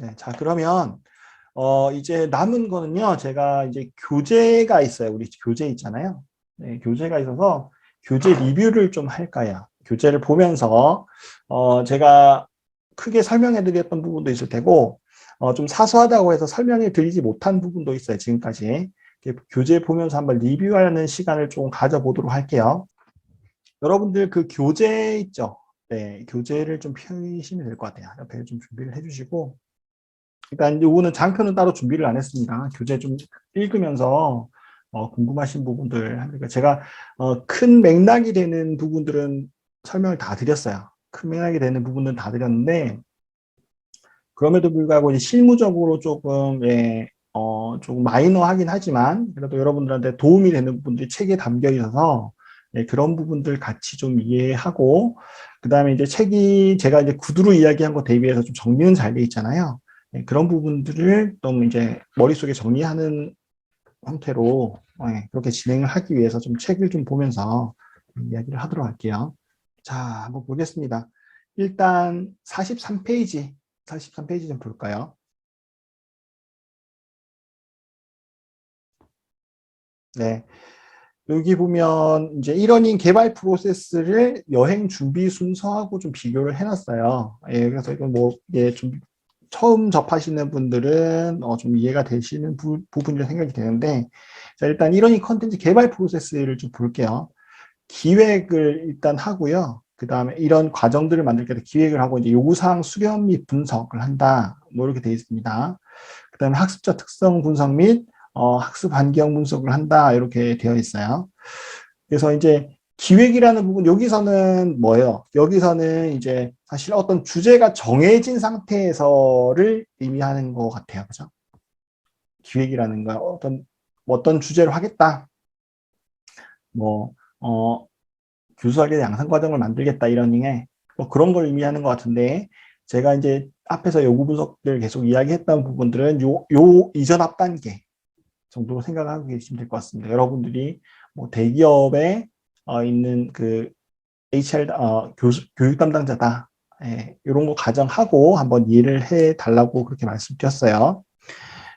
네, 자, 그러면, 이제 남은 거는요, 제가 이제 교재가 있어요. 우리 교재 있잖아요. 네, 교재가 있어서 교재 리뷰를 좀 할까요? 교재를 보면서, 제가 크게 설명해 드렸던 부분도 있을 테고, 좀 사소하다고 해서 설명해 드리지 못한 부분도 있어요, 지금까지. 교재 보면서 한번 리뷰하는 시간을 좀 가져보도록 할게요. 여러분들 그 교재 있죠? 네, 교재를 좀 펴시면 될 것 같아요. 옆에 좀 준비를 해주시고, 일단 요거는 장표는 따로 준비를 안 했습니다. 교재 좀 읽으면서 궁금하신 부분들, 그러니까 제가 큰 맥락이 되는 부분들은 설명을 다 드렸어요. 큰 맥락이 되는 부분은 다 드렸는데, 그럼에도 불구하고 이제 실무적으로 조금 조금 마이너하긴 하지만 그래도 여러분들한테 도움이 되는 부분들이 책에 담겨 있어서 그런 부분들 같이 좀 이해하고, 그 다음에 이제 책이 제가 이제 구두로 이야기한 것 대비해서 좀 정리는 잘 돼 있잖아요. 그런 부분들을 좀 이제 머릿속에 정리하는 형태로 그렇게 진행을 하기 위해서 좀 책을 좀 보면서 이야기를 하도록 할게요. 자, 한번 보겠습니다. 일단 43페이지 좀 볼까요? 네. 여기 보면 이제 이러닝 개발 프로세스를 여행 준비 순서하고 좀 비교를 해놨어요. 그래서 이건 뭐, 좀 처음 접하시는 분들은 좀 이해가 되시는 부분이라 생각이 되는데, 자, 일단 이러닝 컨텐츠 개발 프로세스를 좀 볼게요. 기획을 일단 하고요. 그 다음에 이런 과정들을 만들 때 기획을 하고 이제 요구사항 수렴 및 분석을 한다. 뭐 이렇게 되어 있습니다. 그 다음에 학습자 특성 분석 및 학습 환경 분석을 한다. 이렇게 되어 있어요. 그래서 이제 기획이라는 부분, 여기서는 뭐예요? 여기서는 이제 사실 어떤 주제가 정해진 상태에서를 의미하는 것 같아요. 그죠? 기획이라는 거, 어떤 주제로 하겠다. 뭐, 교수학의 양성 과정을 만들겠다 이런 닝에 뭐 그런 걸 의미하는 것 같은데, 제가 이제 앞에서 요구 분석들 계속 이야기했던 부분들은 요 이전 앞 단계 정도로 생각하고 계시면 될 것 같습니다. 여러분들이 뭐 대기업에 있는 그 HR 교육 담당자다, 이런 거 가정하고 한번 이해를 해 달라고 그렇게 말씀드렸어요.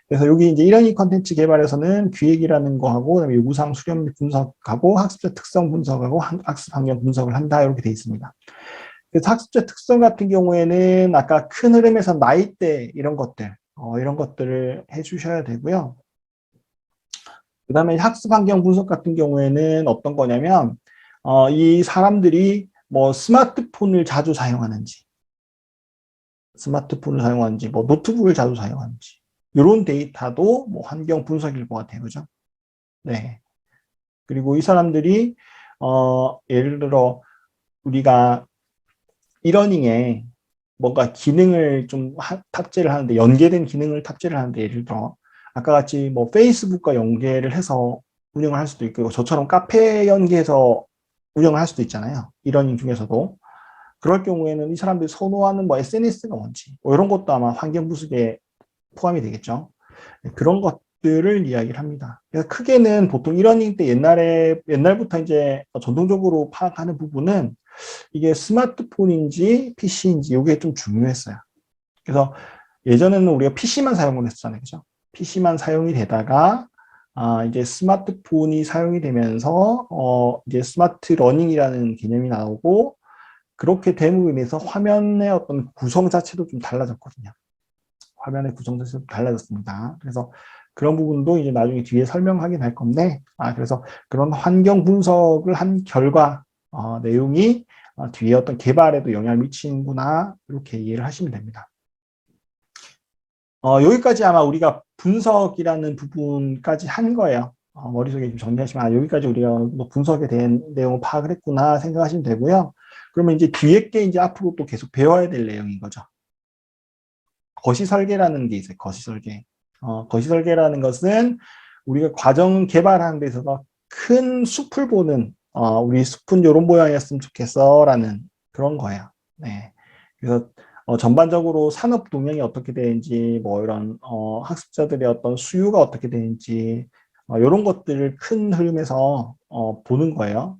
그래서 여기 이제 이러닝 컨텐츠 개발에서는 기획이라는 거 하고, 그다음에 요구사항 수렴 분석하고, 학습자 특성 분석하고, 학습 환경 분석을 한다, 이렇게 되어 있습니다. 그래서 학습자 특성 같은 경우에는 아까 큰 흐름에서 나이대 이런 것들, 이런 것들을 해주셔야 되고요. 그 다음에 학습 환경 분석 같은 경우에는 어떤 거냐면, 이 사람들이 뭐 스마트폰을 자주 사용하는지, 뭐 노트북을 자주 사용하는지, 이런 데이터도 뭐 환경 분석일 것 같아요. 그죠? 네. 그리고 이 사람들이, 예를 들어, 우리가 이러닝에 뭔가 기능을 좀 탑재를 하는데, 연계된 기능을 탑재를 하는데, 예를 들어, 아까 같이 뭐 페이스북과 연계를 해서 운영을 할 수도 있고, 저처럼 카페 연계해서 운영을 할 수도 있잖아요. 이러닝 중에서도. 그럴 경우에는 이 사람들이 선호하는 뭐 SNS가 뭔지, 뭐 이런 것도 아마 환경 분석에 포함이 되겠죠. 그런 것들을 이야기를 합니다. 그래서 크게는 보통 이러닝 때 옛날부터 이제 전통적으로 파악하는 부분은 이게 스마트폰인지 PC인지 이게 좀 중요했어요. 그래서 예전에는 우리가 PC만 사용을 했었잖아요. 그죠? PC만 사용이 되다가 이제 스마트폰이 사용이 되면서 이제 스마트 러닝이라는 개념이 나오고, 그렇게 됨으로 인해서 화면의 어떤 구성 자체도 좀 달라졌거든요. 화면의 구성 자체도 달라졌습니다. 그래서 그런 부분도 이제 나중에 뒤에 설명하긴 할 건데, 그래서 그런 환경 분석을 한 결과, 내용이 뒤에 어떤 개발에도 영향을 미치는구나, 이렇게 이해를 하시면 됩니다. 여기까지 아마 우리가 분석이라는 부분까지 한 거예요. 머릿속에 좀 정리하시면, 여기까지 우리가 뭐 분석에 대한 내용을 파악을 했구나 생각하시면 되고요. 그러면 이제 뒤에 게 이제 앞으로 또 계속 배워야 될 내용인 거죠. 거시 설계라는 게 있어요. 거시 설계. 거시 설계라는 것은 우리가 과정 개발하는 데 있어서 큰 숲을 보는, 우리 숲은 이런 모양이었으면 좋겠어라는 그런 거예요. 네. 그래서 전반적으로 산업 동향이 어떻게 되는지, 뭐 이런 학습자들의 어떤 수요가 어떻게 되는지, 이런 것들을 큰 흐름에서 보는 거예요.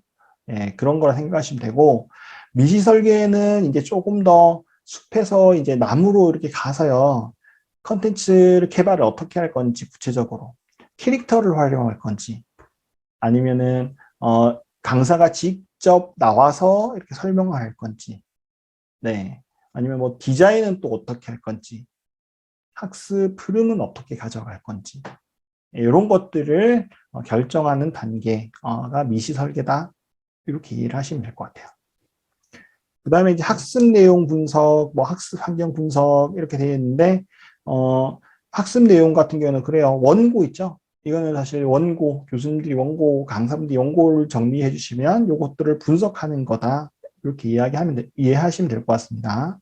예, 그런 거라 생각하시면 되고, 미시 설계는 이제 조금 더 숲에서 이제 나무로 이렇게 가서요, 컨텐츠를 개발을 어떻게 할 건지 구체적으로 캐릭터를 활용할 건지 아니면은 강사가 직접 나와서 이렇게 설명을 할 건지 네 아니면 뭐 디자인은 또 어떻게 할 건지 학습 흐름은 어떻게 가져갈 건지 이런 것들을 결정하는 단계가 미시 설계다 이렇게 이해를 하시면 될 것 같아요. 그 다음에 이제 학습 내용 분석, 뭐 학습 환경 분석 이렇게 되어 있는데 학습 내용 같은 경우는 그래요. 원고 있죠. 이거는 사실 원고, 교수님들이 원고, 강사분들이 원고를 정리해 주시면 이것들을 분석하는 거다. 이렇게 이해하시면 될 것 같습니다.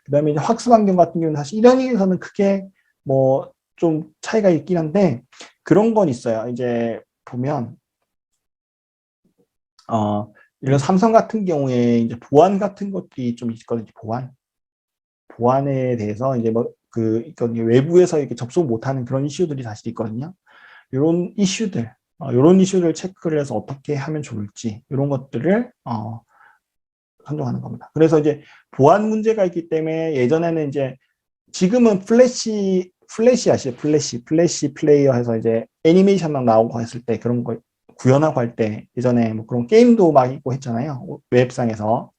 그 다음에 이제 학습 환경 같은 경우는 사실 이러닝에서는 크게 뭐 좀 차이가 있긴 한데 그런 건 있어요. 이제 보면 이런 삼성 같은 경우에 이제 보안 같은 것들이 좀 있거든요. 보안에 대해서 이제 뭐 이건 외부에서 이렇게 접속 못하는 그런 이슈들이 사실 있거든요. 이런 이슈들 체크를 해서 어떻게 하면 좋을지 이런 것들을 선정하는 겁니다. 그래서 이제 보안 문제가 있기 때문에 예전에는 이제 지금은 플래시 아시죠? 플래시 플레이어 해서 이제 애니메이션 막 나오고 했을 때 그런 거 구현하고 할 때 예전에 뭐 그런 게임도 막 있고 했잖아요. 웹상에서.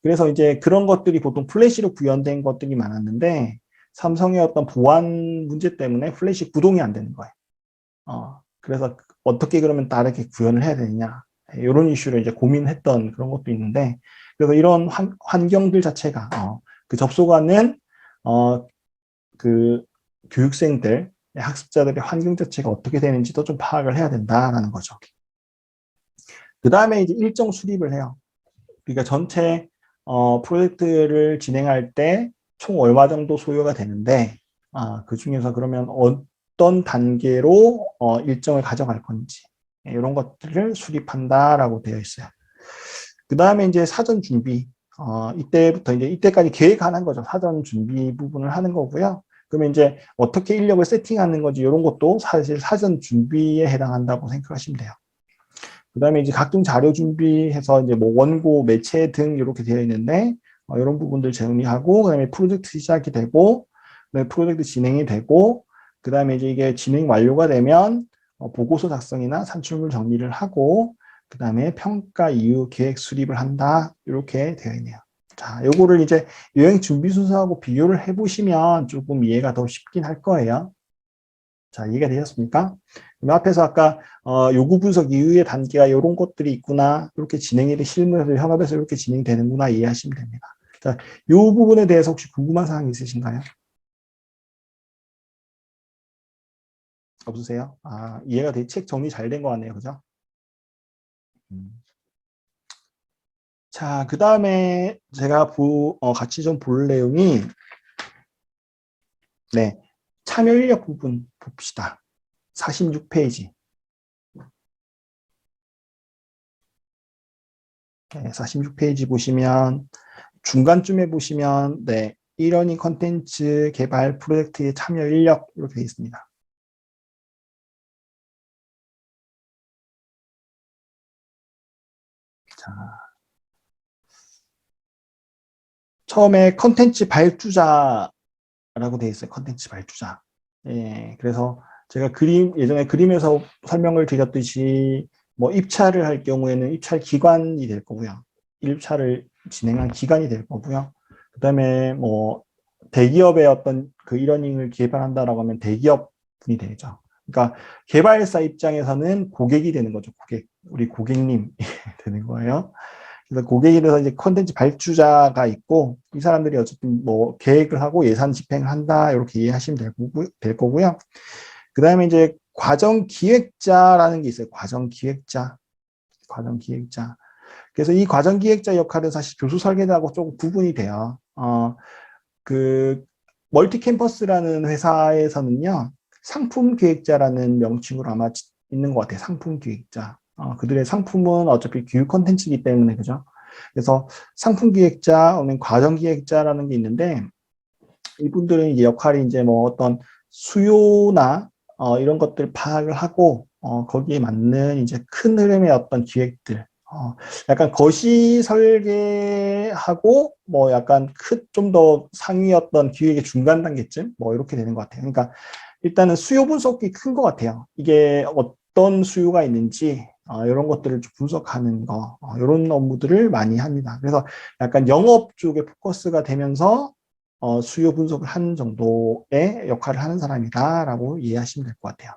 그래서 이제 그런 것들이 보통 플래시로 구현된 것들이 많았는데 삼성의 어떤 보안 문제 때문에 플래시 구동이 안 되는 거예요. 그래서 어떻게 그러면 다르게 구현을 해야 되느냐. 이런 이슈를 이제 고민했던 그런 것도 있는데 그래서 이런 환경들 자체가 그 접속하는 그 교육생들, 학습자들의 환경 자체가 어떻게 되는지도 좀 파악을 해야 된다라는 거죠. 그 다음에 이제 일정 수립을 해요. 그러니까 전체 프로젝트를 진행할 때 총 얼마 정도 소요가 되는데 그 중에서 그러면 어떤 단계로 일정을 가져갈 건지 이런 것들을 수립한다라고 되어 있어요. 그 다음에 이제 사전 준비 이때부터 이제 이때까지 계획하는 거죠. 사전 준비 부분을 하는 거고요. 그러면 이제 어떻게 인력을 세팅하는 건지 이런 것도 사실 사전 준비에 해당한다고 생각하시면 돼요. 그 다음에 이제 각종 자료 준비해서 이제 뭐 원고, 매체 등 이렇게 되어 있는데 이런 부분들 정리하고 그다음에 프로젝트 시작이 되고 그다음에 프로젝트 진행이 되고 그다음에 이제 이게 진행 완료가 되면 보고서 작성이나 산출물 정리를 하고 그다음에 평가 이후 계획 수립을 한다 이렇게 되어 있네요. 자, 요거를 이제 여행 준비 순서하고 비교를 해보시면 조금 이해가 더 쉽긴 할 거예요. 자, 이해가 되셨습니까? 그럼 앞에서 아까 요구 분석 이후의 단계가 이런 것들이 있구나. 이렇게 진행이 돼 실무에서 현업에서 이렇게 진행되는구나 이해하시면 됩니다. 자, 이 부분에 대해서 혹시 궁금한 사항 있으신가요? 없으세요? 이해가 돼. 책 정리 잘 된 것 같네요. 그죠? 자, 그 다음에 제가 같이 좀 볼 내용이 네, 참여 인력 부분 봅시다. 46페이지. 네, 46페이지 보시면 중간쯤에 보시면 네, 이러닝 컨텐츠 개발 프로젝트의 참여 인력 이렇게 되어 있습니다. 자, 처음에 컨텐츠 발주자라고 되어 있어요. 컨텐츠 발주자. 예, 그래서 제가 예전에 그림에서 설명을 드렸듯이 뭐 입찰을 할 경우에는 입찰 기관이 될 거고요. 입찰을 진행한 기관이 될 거고요. 그 다음에 뭐 대기업의 어떤 그 이러닝을 개발한다라고 하면 대기업이 되죠. 그러니까 개발사 입장에서는 고객이 되는 거죠. 우리 고객님 되는 거예요. 그래서 고객에 대해서 이제 컨텐츠 발주자가 있고 이 사람들이 어쨌든 뭐 계획을 하고 예산 집행을 한다 이렇게 이해하시면 될 거고요. 그 다음에 이제 과정 기획자라는 게 있어요. 과정 기획자. 그래서 이 과정 기획자 역할은 사실 교수 설계자하고 조금 구분이 돼요. 그 멀티 캠퍼스라는 회사에서는요. 상품 기획자라는 명칭으로 아마 있는 것 같아요. 상품 기획자. 그들의 상품은 어차피 교육 콘텐츠이기 때문에 그죠? 그래서 상품 기획자, 아니면 과정 기획자라는 게 있는데 이분들은 이제 역할이 이제 뭐 어떤 수요나 이런 것들 파악을 하고 거기에 맞는 이제 큰 흐름의 어떤 기획들 약간 거시 설계하고 뭐 약간 좀 더 상위였던 기획의 중간 단계쯤 뭐 이렇게 되는 것 같아요. 그러니까 일단은 수요 분석이 큰 것 같아요. 이게 어떤 수요가 있는지 이런 것들을 좀 분석하는 거 이런 업무들을 많이 합니다. 그래서 약간 영업 쪽에 포커스가 되면서 수요 분석을 하는 정도의 역할을 하는 사람이다라고 이해하시면 될 것 같아요.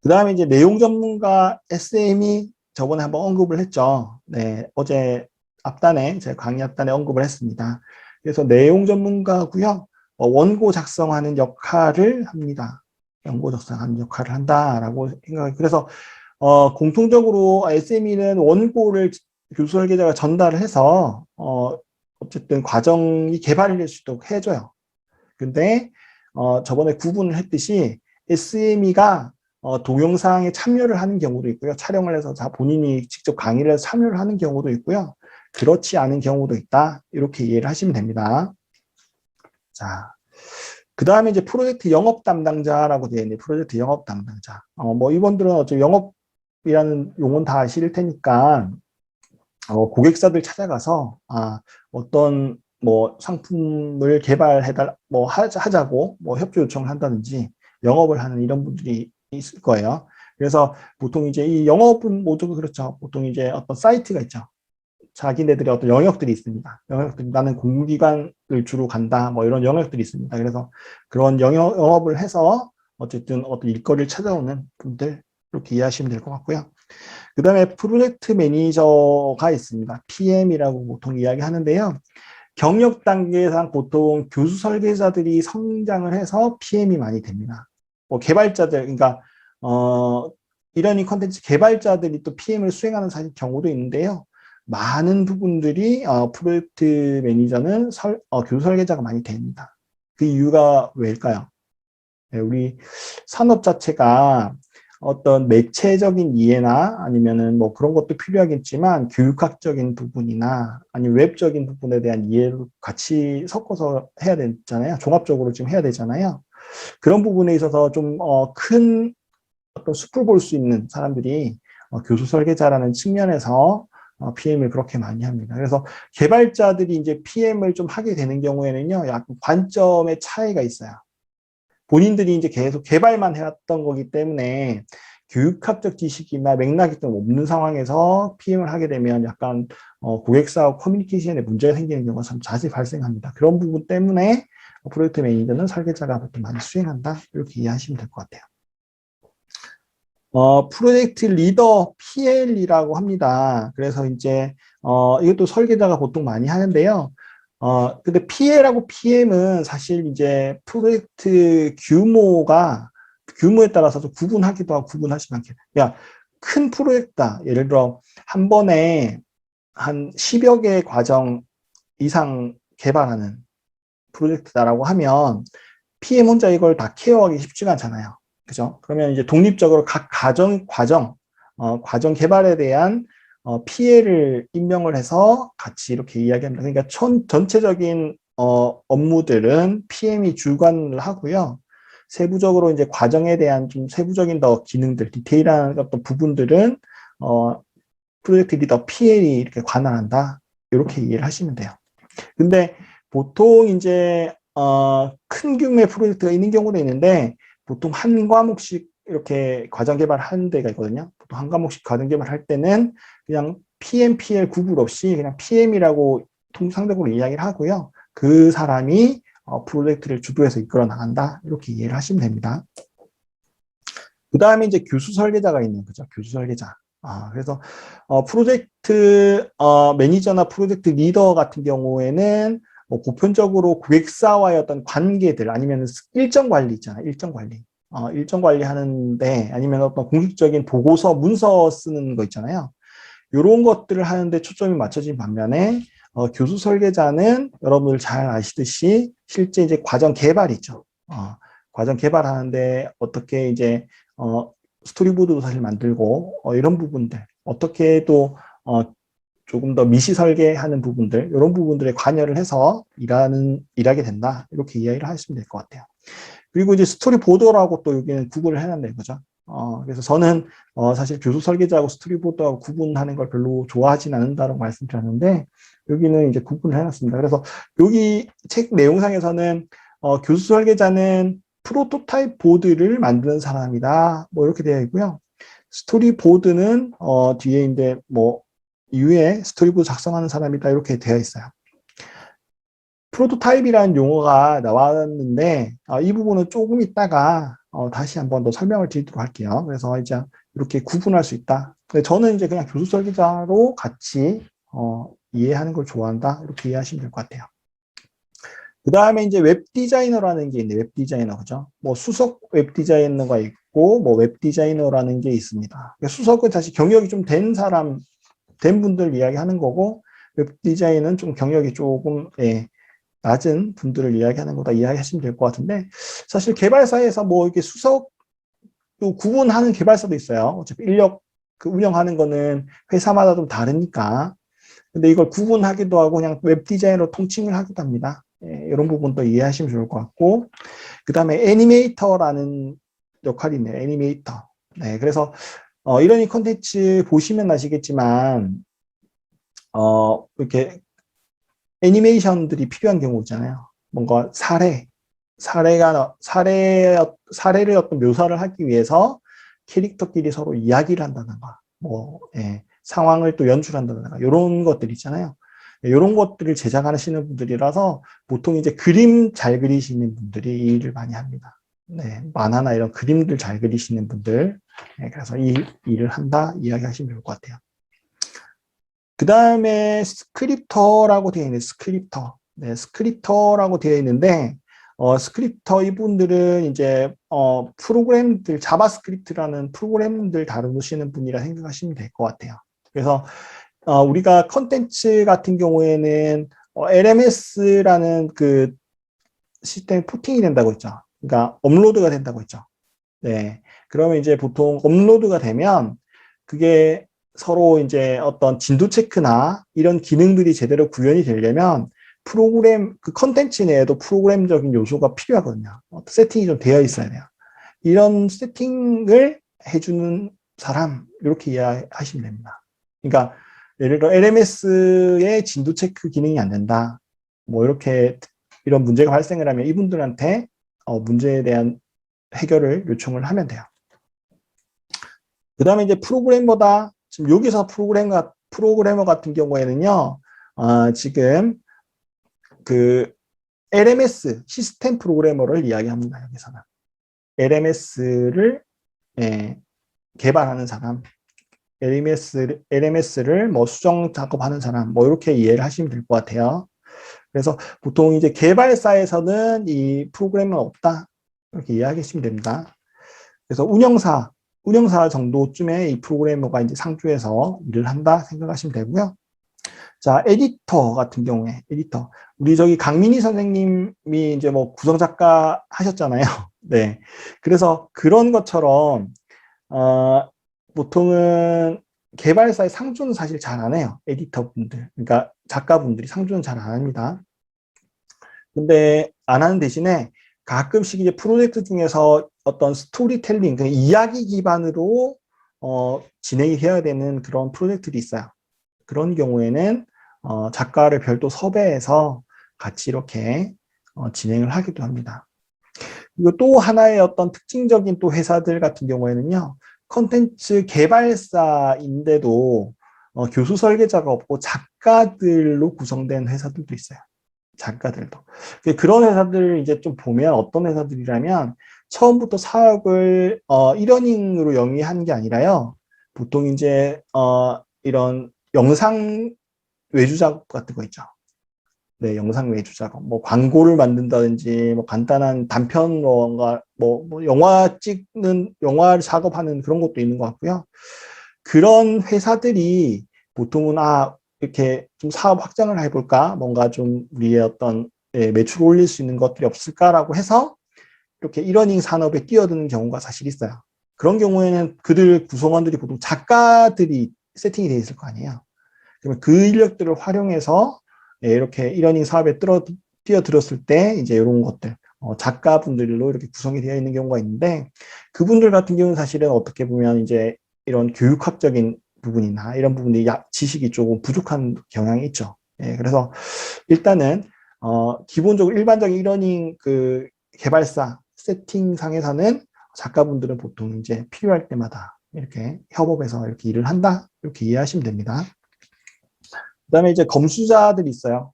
그 다음에 이제 내용 전문가 SM이 저번에 한번 언급을 했죠. 네, 어제 앞단에, 제 강의 앞단에 언급을 했습니다. 그래서 내용 전문가고요. 원고 작성하는 역할을 합니다. 원고 작성하는 역할을 한다라고 생각해요. 그래서 공통적으로 SME는 원고를 교수 설계자가 전달을 해서 어쨌든 과정이 개발이 될 수 있도록 해줘요. 근데 저번에 구분을 했듯이 SME가 동영상에 참여를 하는 경우도 있고요. 촬영을 해서 본인이 직접 강의를 해서 참여를 하는 경우도 있고요. 그렇지 않은 경우도 있다. 이렇게 이해를 하시면 됩니다. 자, 그 다음에 이제 프로젝트 영업 담당자라고 되어 있는 프로젝트 영업 담당자. 뭐 이분들은 어차피 영업이라는 용어는 다 아실 테니까 고객사들 찾아가서 어떤 뭐 상품을 개발해달 뭐 하자고 뭐 협조 요청을 한다든지 영업을 하는 이런 분들이 있을 거예요. 그래서 보통 이제 이 영업은 모두 그렇죠. 보통 이제 어떤 사이트가 있죠. 자기네들의 어떤 영역들이 있습니다. 영역들이 나는 공공기관을 주로 간다. 뭐 이런 영역들이 있습니다. 그래서 그런 영업을 해서 어쨌든 어떤 일거리를 찾아오는 분들 이렇게 이해하시면 될 것 같고요. 그 다음에 프로젝트 매니저가 있습니다. PM이라고 보통 이야기하는데요. 경력 단계상 보통 교수 설계자들이 성장을 해서 PM이 많이 됩니다. 뭐 개발자들, 그러니까 이러니 컨텐츠 개발자들이 또 PM을 수행하는 사실 경우도 있는데요. 많은 부분들이 프로젝트 매니저는 교수 설계자가 많이 됩니다. 그 이유가 왜일까요? 네, 우리 산업 자체가 어떤 매체적인 이해나 아니면은 뭐 그런 것도 필요하겠지만 교육학적인 부분이나 아니면 웹적인 부분에 대한 이해를 같이 섞어서 해야 되잖아요. 종합적으로 지금 해야 되잖아요. 그런 부분에 있어서 좀 큰 어떤 숲을 볼 수 있는 사람들이 교수 설계자라는 측면에서 PM을 그렇게 많이 합니다. 그래서 개발자들이 이제 PM을 좀 하게 되는 경우에는요, 약간 관점의 차이가 있어요. 본인들이 이제 계속 개발만 해왔던 거기 때문에 교육학적 지식이나 맥락이 좀 없는 상황에서 PM을 하게 되면 약간 고객사와 커뮤니케이션에 문제가 생기는 경우가 참 자주 발생합니다. 그런 부분 때문에 프로젝트 매니저는 설계자가 보통 많이 수행한다. 이렇게 이해하시면 될 것 같아요. 프로젝트 리더 PL이라고 합니다. 그래서 이제 이것도 설계자가 보통 많이 하는데요. 근데 PL하고 PM은 사실 이제 프로젝트 규모에 따라서 구분하기도 하고 구분하지 않게. 야, 큰 프로젝트다. 예를 들어, 한 번에 한 10여 개의 과정 이상 개발하는 프로젝트다라고 하면 PM 혼자 이걸 다 케어하기 쉽지가 않잖아요. 그죠? 그러면 이제 독립적으로 각 과정 개발에 대한 피해를 임명을 해서 같이 이렇게 이야기합니다. 그러니까 전체적인 업무들은 PM이 주관을 하고요. 세부적으로 이제 과정에 대한 좀 세부적인 더 기능들, 디테일한 어떤 부분들은 프로젝트 리더 PL이 이렇게 관할한다. 이렇게 이해를 하시면 돼요. 근데 보통 이제 큰 규모의 프로젝트가 있는 경우도 있는데 보통 한 과목씩 이렇게 과정 개발하는 데가 있거든요. 보통 한 과목씩 과정 개발할 때는 그냥 PM, PL 구분 없이 그냥 PM이라고 통상적으로 이야기를 하고요. 그 사람이 프로젝트를 주도해서 이끌어 나간다. 이렇게 이해를 하시면 됩니다. 그 다음에 이제 교수 설계자가 있는 거죠. 교수 설계자. 그래서 프로젝트 매니저나 프로젝트 리더 같은 경우에는 보편적으로 고객사와의 어떤 관계들 아니면 일정 관리 있잖아요. 일정 관리. 일정 관리 하는데 아니면 어떤 공식적인 보고서, 문서 쓰는 거 있잖아요. 이런 것들을 하는데 초점이 맞춰진 반면에 교수 설계자는 여러분들 잘 아시듯이 실제 이제 과정 개발이죠. 과정 개발하는데 어떻게 이제 스토리보드도 사실 만들고 이런 부분들 어떻게 또 조금 더 미시 설계하는 부분들 이런 부분들에 관여를 해서 일하게 된다 이렇게 이야기를 하시면 될 것 같아요. 그리고 이제 스토리보더라고 또 여기는 구분을 해놨네요, 그죠? 그래서 저는 사실 교수 설계자하고 스토리보드하고 구분하는 걸 별로 좋아하진 않는다고 말씀드렸는데 여기는 이제 구분을 해놨습니다. 그래서 여기 책 내용상에서는 교수 설계자는 프로토타입 보드를 만드는 사람이다. 뭐 이렇게 되어 있고요. 스토리보드는 뒤에 이제 뭐 이후에 스토리보드 작성하는 사람이다 이렇게 되어 있어요. 프로토타입이라는 용어가 나왔는데 이 부분은 조금 있다가 다시 한번 더 설명을 드리도록 할게요. 그래서 이제 이렇게 구분할 수 있다. 근데 저는 이제 그냥 교수 설계자로 같이 이해하는 걸 좋아한다. 이렇게 이해하시면 될 것 같아요. 그 다음에 이제 웹 디자이너라는 게 있는데 웹 디자이너 그죠? 뭐 수석 웹 디자이너가 있고 뭐 웹 디자이너라는 게 있습니다. 수석은 사실 경력이 좀 된 사람, 된 분들 이야기하는 거고 웹 디자인은 좀 경력이 조금 낮은 분들을 이야기하는 거다 이야기하시면 될 것 같은데 사실 개발사에서 뭐 이렇게 수석 또 구분하는 개발사도 있어요. 어차피 인력 그 운영하는 거는 회사마다 좀 다르니까. 근데 이걸 구분하기도 하고 그냥 웹 디자이너로 통칭을 하기도 합니다. 이런 부분도 이해하시면 좋을 것 같고 그 다음에 애니메이터라는 역할이 있네요. 애니메이터. 네, 그래서 이러니 콘텐츠 보시면 아시겠지만 이렇게 애니메이션들이 필요한 경우 있잖아요. 뭔가 사례를 어떤 묘사를 하기 위해서 캐릭터끼리 서로 이야기를 한다든가, 상황을 또 연출한다든가, 이런 것들 있잖아요. 이런 것들을 제작하시는 분들이라서 보통 이제 그림 잘 그리시는 분들이 이 일을 많이 합니다. 네, 만화나 이런 그림들 잘 그리시는 분들. 그래서 이 일을 한다 이야기하시면 좋을 것 같아요. 그 다음에 스크립터라고 되어 있는 스크립터. 네, 스크립터라고 되어 있는데, 스크립터 이분들은 이제, 프로그램들, 자바스크립트라는 프로그램들 다루시는 분이라 생각하시면 될 것 같아요. 그래서, 우리가 컨텐츠 같은 경우에는, LMS라는 그 시스템 포팅이 된다고 했죠. 그러니까 업로드가 된다고 했죠. 네. 그러면 이제 보통 업로드가 되면, 그게 서로 이제 어떤 진도 체크나 이런 기능들이 제대로 구현이 되려면 프로그램, 그 컨텐츠 내에도 프로그램적인 요소가 필요하거든요. 세팅이 좀 되어 있어야 돼요. 이런 세팅을 해주는 사람, 이렇게 이해하시면 됩니다. 그러니까 예를 들어 LMS의 진도 체크 기능이 안 된다. 뭐 이렇게 이런 문제가 발생을 하면 이분들한테 문제에 대한 해결을 요청을 하면 돼요. 그 다음에 이제 프로그래머다. 지금 여기서 프로그래머 같은 경우에는요, 지금 그 LMS, 시스템 프로그래머를 이야기합니다. 여기서는. LMS를 개발하는 사람, LMS를 뭐 수정 작업하는 사람, 뭐 이렇게 이해를 하시면 될 것 같아요. 그래서 보통 이제 개발사에서는 이 프로그래머는 없다. 이렇게 이해하시면 됩니다. 그래서 운영사 정도쯤에 이 프로그래머가 이제 상주해서 일을 한다 생각하시면 되고요. 자, 에디터 같은 경우에, 에디터. 우리 저기 강민희 선생님이 이제 뭐 구성작가 하셨잖아요. 네. 그래서 그런 것처럼, 보통은 개발사의 상주는 사실 잘 안 해요. 에디터 분들. 그러니까 작가분들이 상주는 잘 안 합니다. 근데 안 하는 대신에 가끔씩 이제 프로젝트 중에서 어떤 스토리텔링, 그러니까 이야기 기반으로 진행이 해야 되는 그런 프로젝트들이 있어요. 그런 경우에는 작가를 별도 섭외해서 같이 이렇게 진행을 하기도 합니다. 그리고 또 하나의 어떤 특징적인 또 회사들 같은 경우에는요, 컨텐츠 개발사인데도 교수 설계자가 없고 작가들로 구성된 회사들도 있어요. 작가들도. 그런 회사들 이제 좀 보면 어떤 회사들이라면 처음부터 사업을 1러닝으로 영위한 게 아니라요. 보통 이제 이런 영상 외주 작업 같은 거 있죠. 네, 영상 외주 작업. 뭐 광고를 만든다든지 뭐 간단한 단편 뭔가 뭐 영화 작업하는 그런 것도 있는 것 같고요. 그런 회사들이 보통은 이렇게 좀 사업 확장을 해볼까? 뭔가 좀 우리의 어떤 매출을 올릴 수 있는 것들이 없을까라고 해서 이렇게 1러닝 산업에 뛰어드는 경우가 사실 있어요. 그런 경우에는 그들 구성원들이 보통 작가들이 세팅이 되어 있을 거 아니에요. 그러면 그 인력들을 활용해서 이렇게 1러닝 사업에 뛰어들었을 때 이제 이런 것들, 작가분들로 이렇게 구성이 되어 있는 경우가 있는데, 그분들 같은 경우는 사실은 어떻게 보면 이제 이런 교육학적인 부분이나 이런 부분이 지식이 조금 부족한 경향이 있죠. 예, 그래서 일단은 기본적으로 일반적인 이러닝 그 개발사 세팅상에서는 작가분들은 보통 이제 필요할 때마다 이렇게 협업해서 이렇게 일을 한다, 이렇게 이해하시면 됩니다. 그다음에 이제 검수자들이 있어요.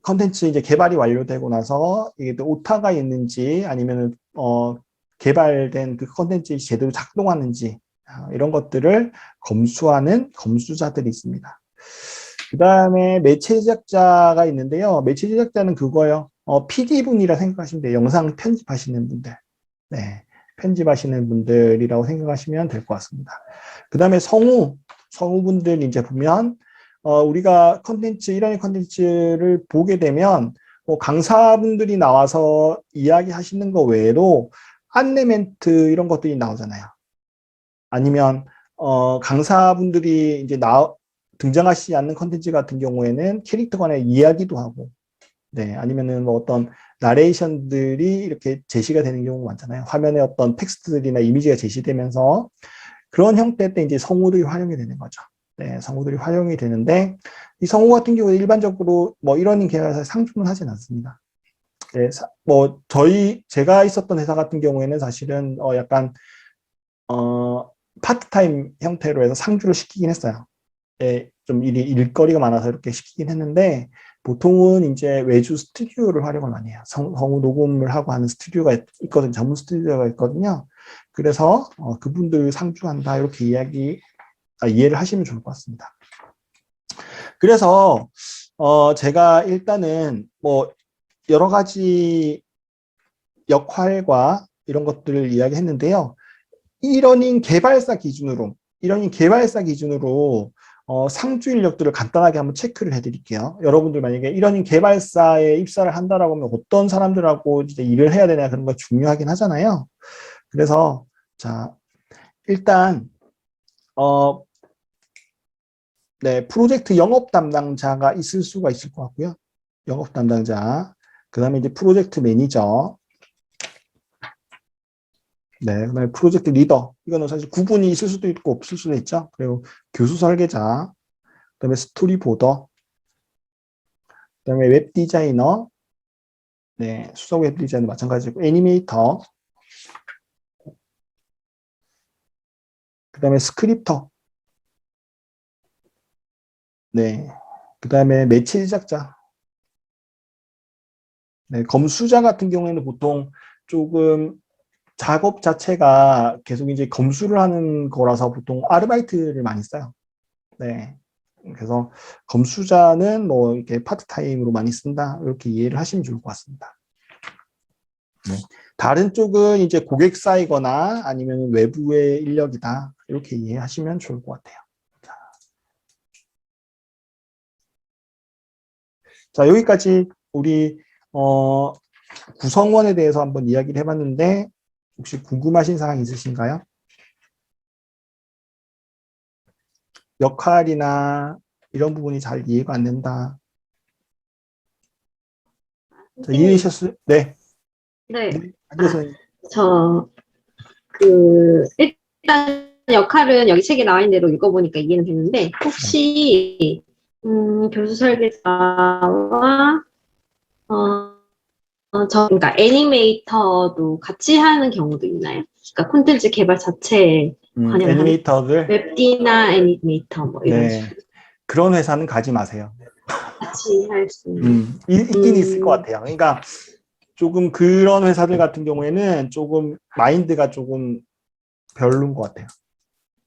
컨텐츠 이제 개발이 완료되고 나서 이게 또 오타가 있는지 아니면은 개발된 그 컨텐츠 제대로 작동하는지 이런 것들을 검수하는 검수자들이 있습니다. 그 다음에 매체 제작자가 있는데요. 매체 제작자는 그거요. PD분이라 생각하시면 돼요. 영상 편집하시는 분들. 네. 편집하시는 분들이라고 생각하시면 될 것 같습니다. 그 다음에 성우분들 이제 보면, 우리가 이런 컨텐츠를 보게 되면, 강사분들이 나와서 이야기하시는 거 외에도 안내 멘트 이런 것들이 나오잖아요. 아니면, 강사분들이 이제 등장하시지 않는 컨텐츠 같은 경우에는 캐릭터 간의 이야기도 하고, 네, 아니면은 뭐 어떤 나레이션들이 이렇게 제시가 되는 경우가 많잖아요. 화면에 어떤 텍스트들이나 이미지가 제시되면서 그런 형태 때 이제 성우들이 활용이 되는 거죠. 네, 성우들이 활용이 되는데 이 성우 같은 경우에 일반적으로 뭐 이런 계열에서 상주는 하진 않습니다. 네, 제가 있었던 회사 같은 경우에는 사실은 약간 파트타임 형태로 해서 상주를 시키긴 했어요. 예, 좀 일거리가 많아서 이렇게 시키긴 했는데 보통은 이제 외주 스튜디오를 활용을 많이 해요. 성우 녹음을 하고 하는 스튜디오가 있거든요. 전문 스튜디오가 있거든요. 그래서 그분들 상주한다 이렇게 이해를 하시면 좋을 것 같습니다. 그래서 제가 일단은 뭐 여러 가지 역할과 이런 것들을 이야기했는데요. 이러닝 개발사 기준으로 상주 인력들을 간단하게 한번 체크를 해드릴게요. 여러분들 만약에 이러닝 개발사에 입사를 한다라고 하면 어떤 사람들하고 이제 일을 해야 되냐 그런 거 중요하긴 하잖아요. 그래서 자 일단 네, 프로젝트 영업 담당자가 있을 수가 있을 것 같고요. 영업 담당자. 그다음에 이제 프로젝트 매니저. 네, 그다음에 프로젝트 리더. 이거는 사실 구분이 있을 수도 있고 없을 수도 있죠. 그리고 교수 설계자, 그다음에 스토리보더, 그다음에 웹 디자이너, 네, 수석 웹 디자이너 마찬가지고 애니메이터, 그다음에 스크립터, 네, 그다음에 매체 제작자, 네, 검수자 같은 경우에는 보통 조금 작업 자체가 계속 이제 검수를 하는 거라서 보통 아르바이트를 많이 써요. 네. 그래서 검수자는 뭐 이렇게 파트타임으로 많이 쓴다. 이렇게 이해를 하시면 좋을 것 같습니다. 네. 다른 쪽은 이제 고객사이거나 아니면 외부의 인력이다. 이렇게 이해하시면 좋을 것 같아요. 자, 여기까지 우리 구성원에 대해서 한번 이야기를 해봤는데 혹시 궁금하신 사항 있으신가요? 역할이나 이런 부분이 잘 이해가 안 된다. 자, 이해하셨어요? 네. 네. 네. 선생님. 일단 역할은 여기 책에 나와 있는 대로 읽어보니까 이해는 됐는데, 혹시, 교수 설계자와, 그러니까 애니메이터도 같이 하는 경우도 있나요? 그러니까 콘텐츠 개발 자체에 관여를 하는 애니메이터들. 웹디나 애니메이터 뭐 이런 네. 식으로 그런 회사는 가지 마세요. 같이 할 수 있는. 있긴 있을 것 같아요. 그러니까 조금 그런 회사들 같은 경우에는 조금 마인드가 조금 별로인 것 같아요.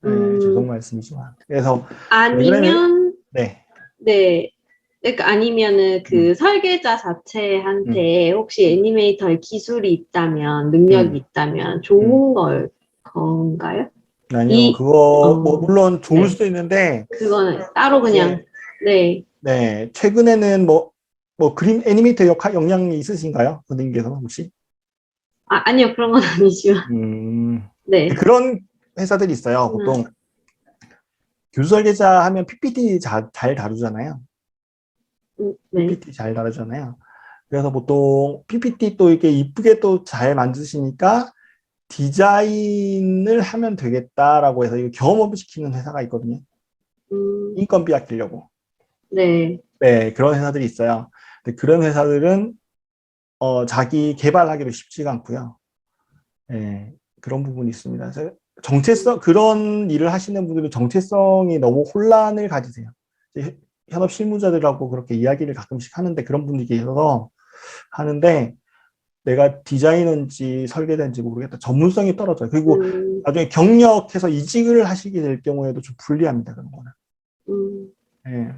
네, 죄송 말씀이지만. 그래서 왜 그러냐면 아니면 네. 네. 그러니까 아니면은 그 설계자 자체한테 혹시 애니메이터의 기술이 있다면, 능력이 있다면 좋은 걸 건가요? 아니요, 그거 뭐 물론 좋을 네. 수도 있는데 그거는 따로 그냥, 네. 네, 최근에는 뭐 그림 애니메이터 역량이 있으신가요? 선생님께서 혹시? 아니요, 그런 건 아니지만. 네. 그런 회사들이 있어요. 보통 교수 설계자 하면 PPT 잘 다루잖아요. 네. PPT 잘 다루잖아요. 그래서 보통 PPT 또 이렇게 이쁘게 또 잘 만드시니까 디자인을 하면 되겠다라고 해서 이거 경험을 시키는 회사가 있거든요. 인건비 아끼려고. 네. 네, 그런 회사들이 있어요. 근데 그런 회사들은 자기 개발하기도 쉽지가 않고요. 네, 그런 부분이 있습니다. 그래서 정체성, 그런 일을 하시는 분들은 정체성이 너무 혼란을 가지세요. 이제 현업 실무자들하고 그렇게 이야기를 가끔씩 하는데 그런 분들이 계셔서 하는데 내가 디자이너인지 설계자인지 모르겠다. 전문성이 떨어져요. 그리고 나중에 경력해서 이직을 하시게 될 경우에도 좀 불리합니다. 그런 거는. 네,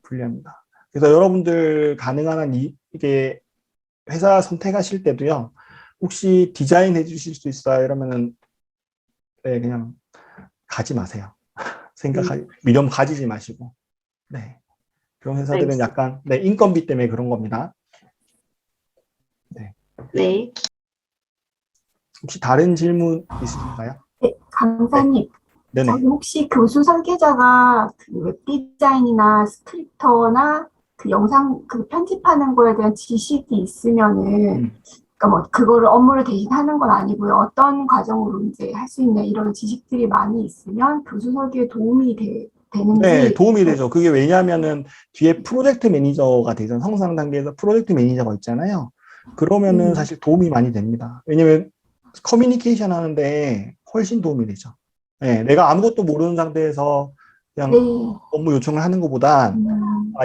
불리합니다. 그래서 여러분들 가능한 한 이게 회사 선택하실 때도요. 혹시 디자인 해주실 수 있어요? 이러면은 네, 그냥 가지 마세요. 미련 가지지 마시고. 네. 그런 회사들은 알겠습니다. 약간 네, 인건비 때문에 그런 겁니다. 네. 네. 혹시 다른 질문 있으신가요? 네, 강사님, 네네. 저기 혹시 교수 설계자가 그 웹 디자인이나 스크립터나 그 영상 그 편집하는 거에 대한 지식이 있으면은, 그러니까 뭐 그거를 업무를 대신 하는 건 아니고요. 어떤 과정으로 이제 할 수 있는 이런 지식들이 많이 있으면 교수 설계에 도움이 네, 되는지. 도움이 되죠. 그게 왜냐하면은 뒤에 프로젝트 매니저가 되잖아요. 성장 단계에서 프로젝트 매니저가 있잖아요. 그러면은 사실 도움이 많이 됩니다. 왜냐면 커뮤니케이션 하는데 훨씬 도움이 되죠. 네, 내가 아무것도 모르는 상태에서 그냥 네. 업무 요청을 하는 것보단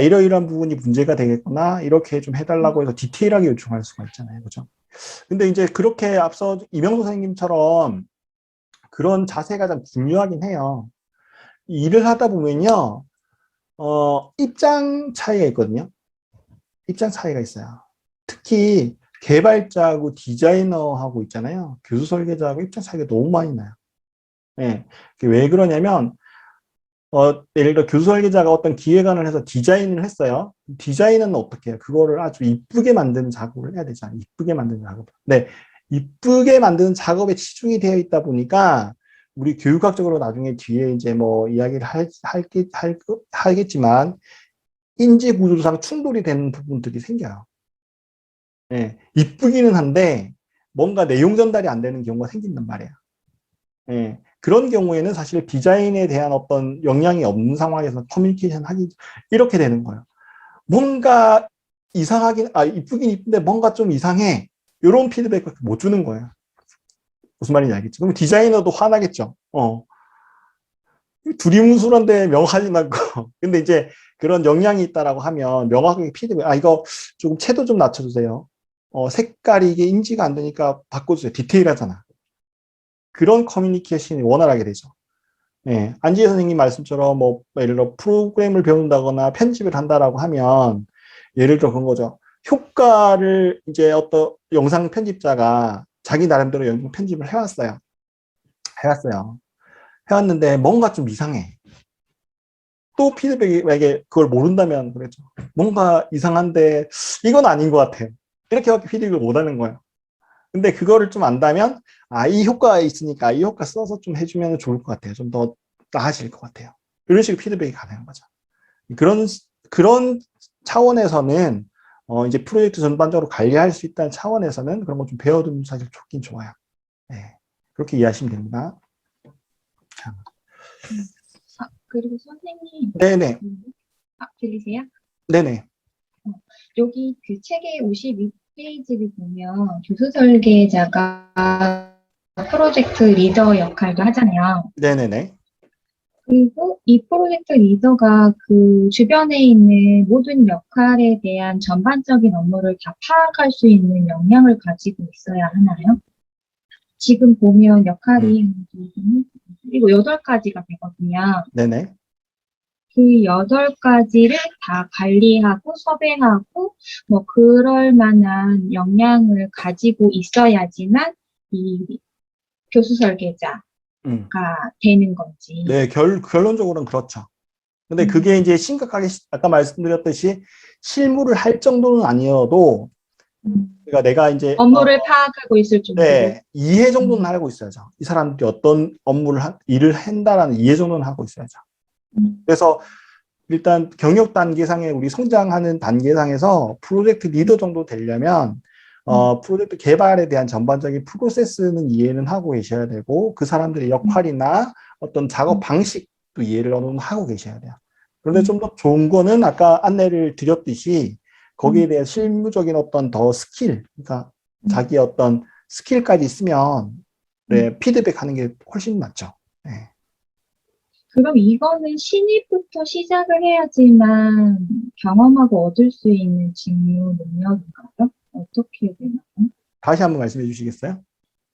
이러이러한 부분이 문제가 되겠구나 이렇게 좀 해달라고 해서 디테일하게 요청할 수가 있잖아요. 그죠? 근데 이제 그렇게 앞서 이명수 선생님처럼 그런 자세가 좀 중요하긴 해요. 일을 하다 보면요, 입장 차이가 있거든요. 입장 차이가 있어요. 특히 개발자하고 디자이너하고 있잖아요. 교수 설계자하고 입장 차이가 너무 많이 나요. 예. 왜 그러냐면, 예를 들어 교수 설계자가 어떤 기획안을 해서 디자인을 했어요. 디자인은 어떻게 해요? 그거를 아주 이쁘게 만드는 작업을 해야 되잖아요. 이쁘게 만드는 작업. 네. 이쁘게 만드는 작업에 치중이 되어 있다 보니까 우리 교육학적으로 나중에 뒤에 이제 뭐 이야기를 하겠지만 인지 구조상 충돌이 되는 부분들이 생겨요. 예. 이쁘기는 한데 뭔가 내용 전달이 안 되는 경우가 생긴단 말이에요. 예. 그런 경우에는 사실 디자인에 대한 어떤 영향이 없는 상황에서 커뮤니케이션 하기 이렇게 되는 거예요. 뭔가 이쁘긴 이쁜데 뭔가 좀 이상해. 이런 피드백을 못 주는 거예요. 무슨 말인지 알겠지? 그럼 디자이너도 화나겠죠. 두리뭉술한데 명확하진 않고. 근데 이제 그런 영향이 있다라고 하면 명확하게 피드백, 이거 조금 채도 좀 낮춰주세요. 색깔이 이게 인지가 안 되니까 바꿔주세요. 디테일하잖아. 그런 커뮤니케이션이 원활하게 되죠. 예, 안지혜 선생님 말씀처럼 뭐 예를 들어 프로그램을 배운다거나 편집을 한다라고 하면 예를 들어 그런 거죠. 효과를 이제 어떤 영상 편집자가 자기 나름대로 영상 편집을 해왔어요. 해왔는데 뭔가 좀 이상해. 또 피드백이 만약에 그걸 모른다면 그랬죠. 뭔가 이상한데 이건 아닌 것 같아요. 이렇게밖에 피드백을 못 하는 거예요. 근데 그거를 좀 안다면 이 효과가 있으니까 이 효과 써서 좀 해주면 좋을 것 같아요. 좀 더 나아질 것 같아요. 이런 식으로 피드백이 가능한 거죠. 그런 차원에서는 이제 프로젝트 전반적으로 관리할 수 있다는 차원에서는 그런 거 좀 배워두면 사실 좋긴 좋아요. 네. 그렇게 이해하시면 됩니다. 자. 그리고 선생님, 네네. 들리세요? 네네. 여기 그 책의 52페이지를 보면 교수 설계자가 프로젝트 리더 역할도 하잖아요. 네네네. 그리고 이 프로젝트 리더가 그 주변에 있는 모든 역할에 대한 전반적인 업무를 다 파악할 수 있는 역량을 가지고 있어야 하나요? 지금 보면 역할이 그리고 8가지가 되거든요. 네네. 그 8가지를 다 관리하고 섭외하고 뭐 그럴 만한 역량을 가지고 있어야지만 이 교수 설계자가 되는 건지. 네, 결론적으로는 그렇죠. 근데 그게 이제 심각하게 아까 말씀드렸듯이 실무를 할 정도는 아니어도 그러니까 내가 이제 업무를 파악하고 있을 정도로. 네, 이해 정도는 하고 있어야죠. 이 사람들이 어떤 일을 한다라는 이해 정도는 하고 있어야죠. 그래서 일단 경력 단계상에 우리 성장하는 단계상에서 프로젝트 리더 정도 되려면 프로젝트 개발에 대한 전반적인 프로세스는 이해는 하고 계셔야 되고 그 사람들의 역할이나 어떤 작업 방식도 이해를 어느 정도 하고 계셔야 돼요. 그런데 좀 더 좋은 거는 아까 안내를 드렸듯이 거기에 대한 실무적인 어떤 더 스킬, 그러니까 자기 어떤 스킬까지 있으면 네, 피드백하는 게 훨씬 낫죠. 네. 그럼 이거는 신입부터 시작을 해야지만 경험하고 얻을 수 있는 직무 능력인가요? 어떻게 되나요? 다시 한번 말씀해 주시겠어요?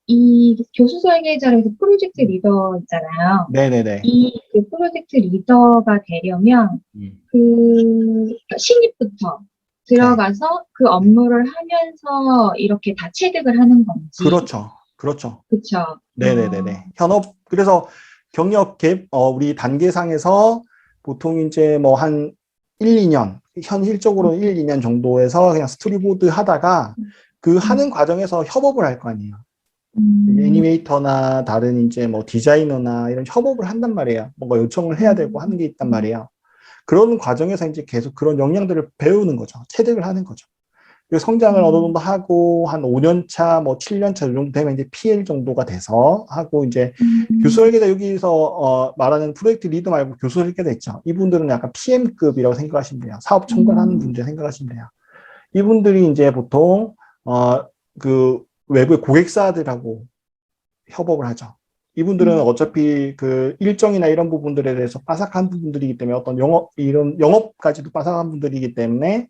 이 교수 설계자에서 프로젝트 리더 있잖아요. 네네네. 이 그 프로젝트 리더가 되려면 신입부터 들어가서 그 업무를 하면서 이렇게 다 체득을 하는 건지. 그렇죠. 그렇죠. 그쵸. 네네네네. 현업, 그래서 경력 우리 단계상에서 보통 이제 뭐 한 1, 2년, 현실적으로 1, 2년 정도에서 그냥 스토리보드 하다가 그 하는 과정에서 협업을 할 거 아니에요. 애니메이터나 다른 이제 뭐 디자이너나 이런 협업을 한단 말이에요. 뭔가 요청을 해야 되고 하는 게 있단 말이에요. 그런 과정에서 이제 계속 그런 역량들을 배우는 거죠. 체득을 하는 거죠. 그리고 성장을 어느 정도 하고 한 5년 차, 뭐 7년 차 정도 되면 이제 PL 정도가 돼서 하고 이제 교수 설계자 여기서 말하는 프로젝트 리더 말고 교수 설계자 있죠. 이분들은 약간 PM급이라고 생각하시면 돼요. 사업 총괄하는 분들 생각하시면 돼요. 이분들이 이제 보통 그 외부의 고객사들하고 협업을 하죠. 이분들은 어차피 그 일정이나 이런 부분들에 대해서 빠삭한 부분들이기 때문에 어떤 이런 영업까지도 빠삭한 분들이기 때문에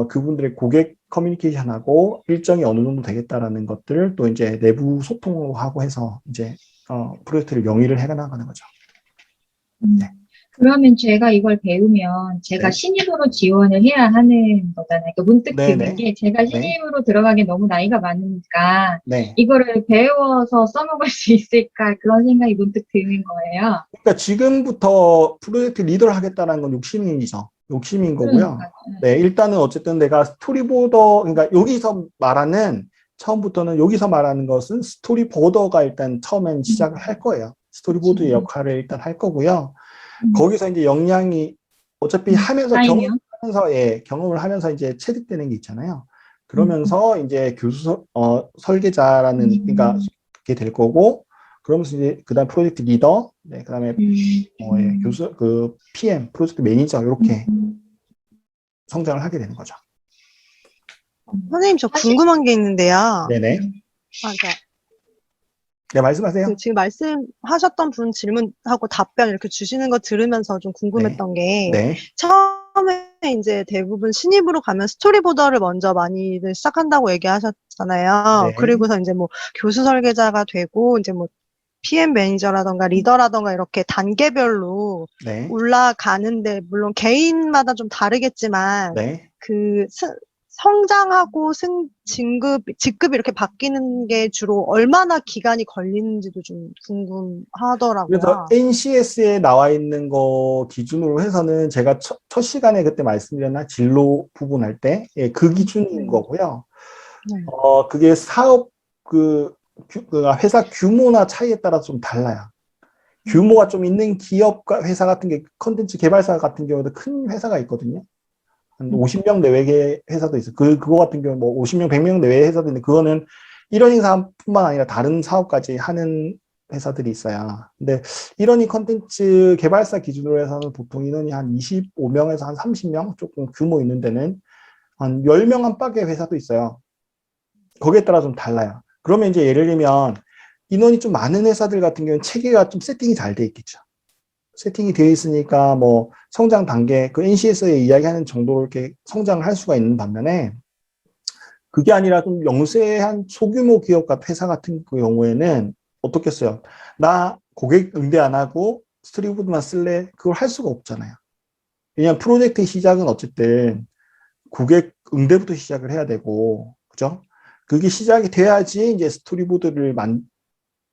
그분들의 고객 커뮤니케이션하고 일정이 어느 정도 되겠다라는 것들을 또 이제 내부 소통을 하고 해서 이제 프로젝트를 영위를 해 나가는 거죠. 네. 그러면 제가 이걸 배우면 제가 네. 신입으로 지원을 해야 하는 거잖아요. 그러니까 문득 네네. 드는 게 제가 네. 신입으로 들어가기 너무 나이가 많으니까 네. 이거를 배워서 써먹을 수 있을까 그런 생각이 문득 드는 거예요. 그러니까 지금부터 프로젝트 리더를 하겠다는 건 욕심이죠. 욕심인 거고요. 그러니까. 네, 일단은 어쨌든 내가 스토리보더, 그러니까 여기서 말하는, 처음부터는 여기서 말하는 것은 스토리보더가 일단 처음엔 시작을 할 거예요. 스토리보드의 역할을 일단 할 거고요. 거기서 이제 역량이 어차피 하면서 쌓이면? 경험을 하면서 이제 체득되는 게 있잖아요. 그러면서 이제 설계자라는, 그러니까 그게 될 거고, 그러면서 이제 그다음 프로젝트 리더, 네, 그다음에 교수, PM, 프로젝트 매니저 이렇게 성장을 하게 되는 거죠. 선생님, 저 궁금한 게 있는데요. 네네. 네, 말씀하세요. 지금 말씀하셨던 분 질문하고 답변 이렇게 주시는 거 들으면서 좀 궁금했던 게, 네. 처음에 이제 대부분 신입으로 가면 스토리보더를 먼저 많이들 시작한다고 얘기하셨잖아요. 네. 그리고서 이제 뭐 교수 설계자가 되고, 이제 뭐 PM 매니저라던가 리더라던가 이렇게 단계별로 네. 올라가는데, 물론 개인마다 좀 다르겠지만, 네. 성장하고 직급이 이렇게 바뀌는 게 주로 얼마나 기간이 걸리는지도 좀 궁금하더라고요. 그래서 NCS에 나와 있는 거 기준으로 해서는 제가 첫 시간에 그때 말씀드렸나 진로 부분 할 때, 예, 그 기준인 거고요. 네. 그게 사업 회사 규모나 차이에 따라 좀 달라요. 규모가 좀 있는 기업과 회사 같은 게 컨텐츠 개발사 같은 경우도 큰 회사가 있거든요. 한 50명 내외의 회사도 있어요. 그거 같은 경우는 뭐 50명, 100명 내외의 회사도 있는데 그거는 이러닝 사업뿐만 아니라 다른 사업까지 하는 회사들이 있어요. 근데 이러닝 컨텐츠 개발사 기준으로 해서는 보통 인원이 한 25명에서 한 30명 조금 규모 있는 데는 한 10명 안팎의 회사도 있어요. 거기에 따라 좀 달라요. 그러면 이제 예를 들면 인원이 좀 많은 회사들 같은 경우는 체계가 좀 세팅이 잘 돼 있겠죠. 세팅이 되어 있으니까 뭐 성장 단계, 그 NCS에 이야기하는 정도로 이렇게 성장을 할 수가 있는 반면에 그게 아니라 좀 영세한 소규모 기업 같은 회사 같은 경우에는 어떻겠어요? 나 고객 응대 안 하고 스토리보드만 쓸래? 그걸 할 수가 없잖아요. 왜냐하면 프로젝트의 시작은 어쨌든 고객 응대부터 시작을 해야 되고, 그죠? 그게 시작이 돼야지 이제 스토리보드를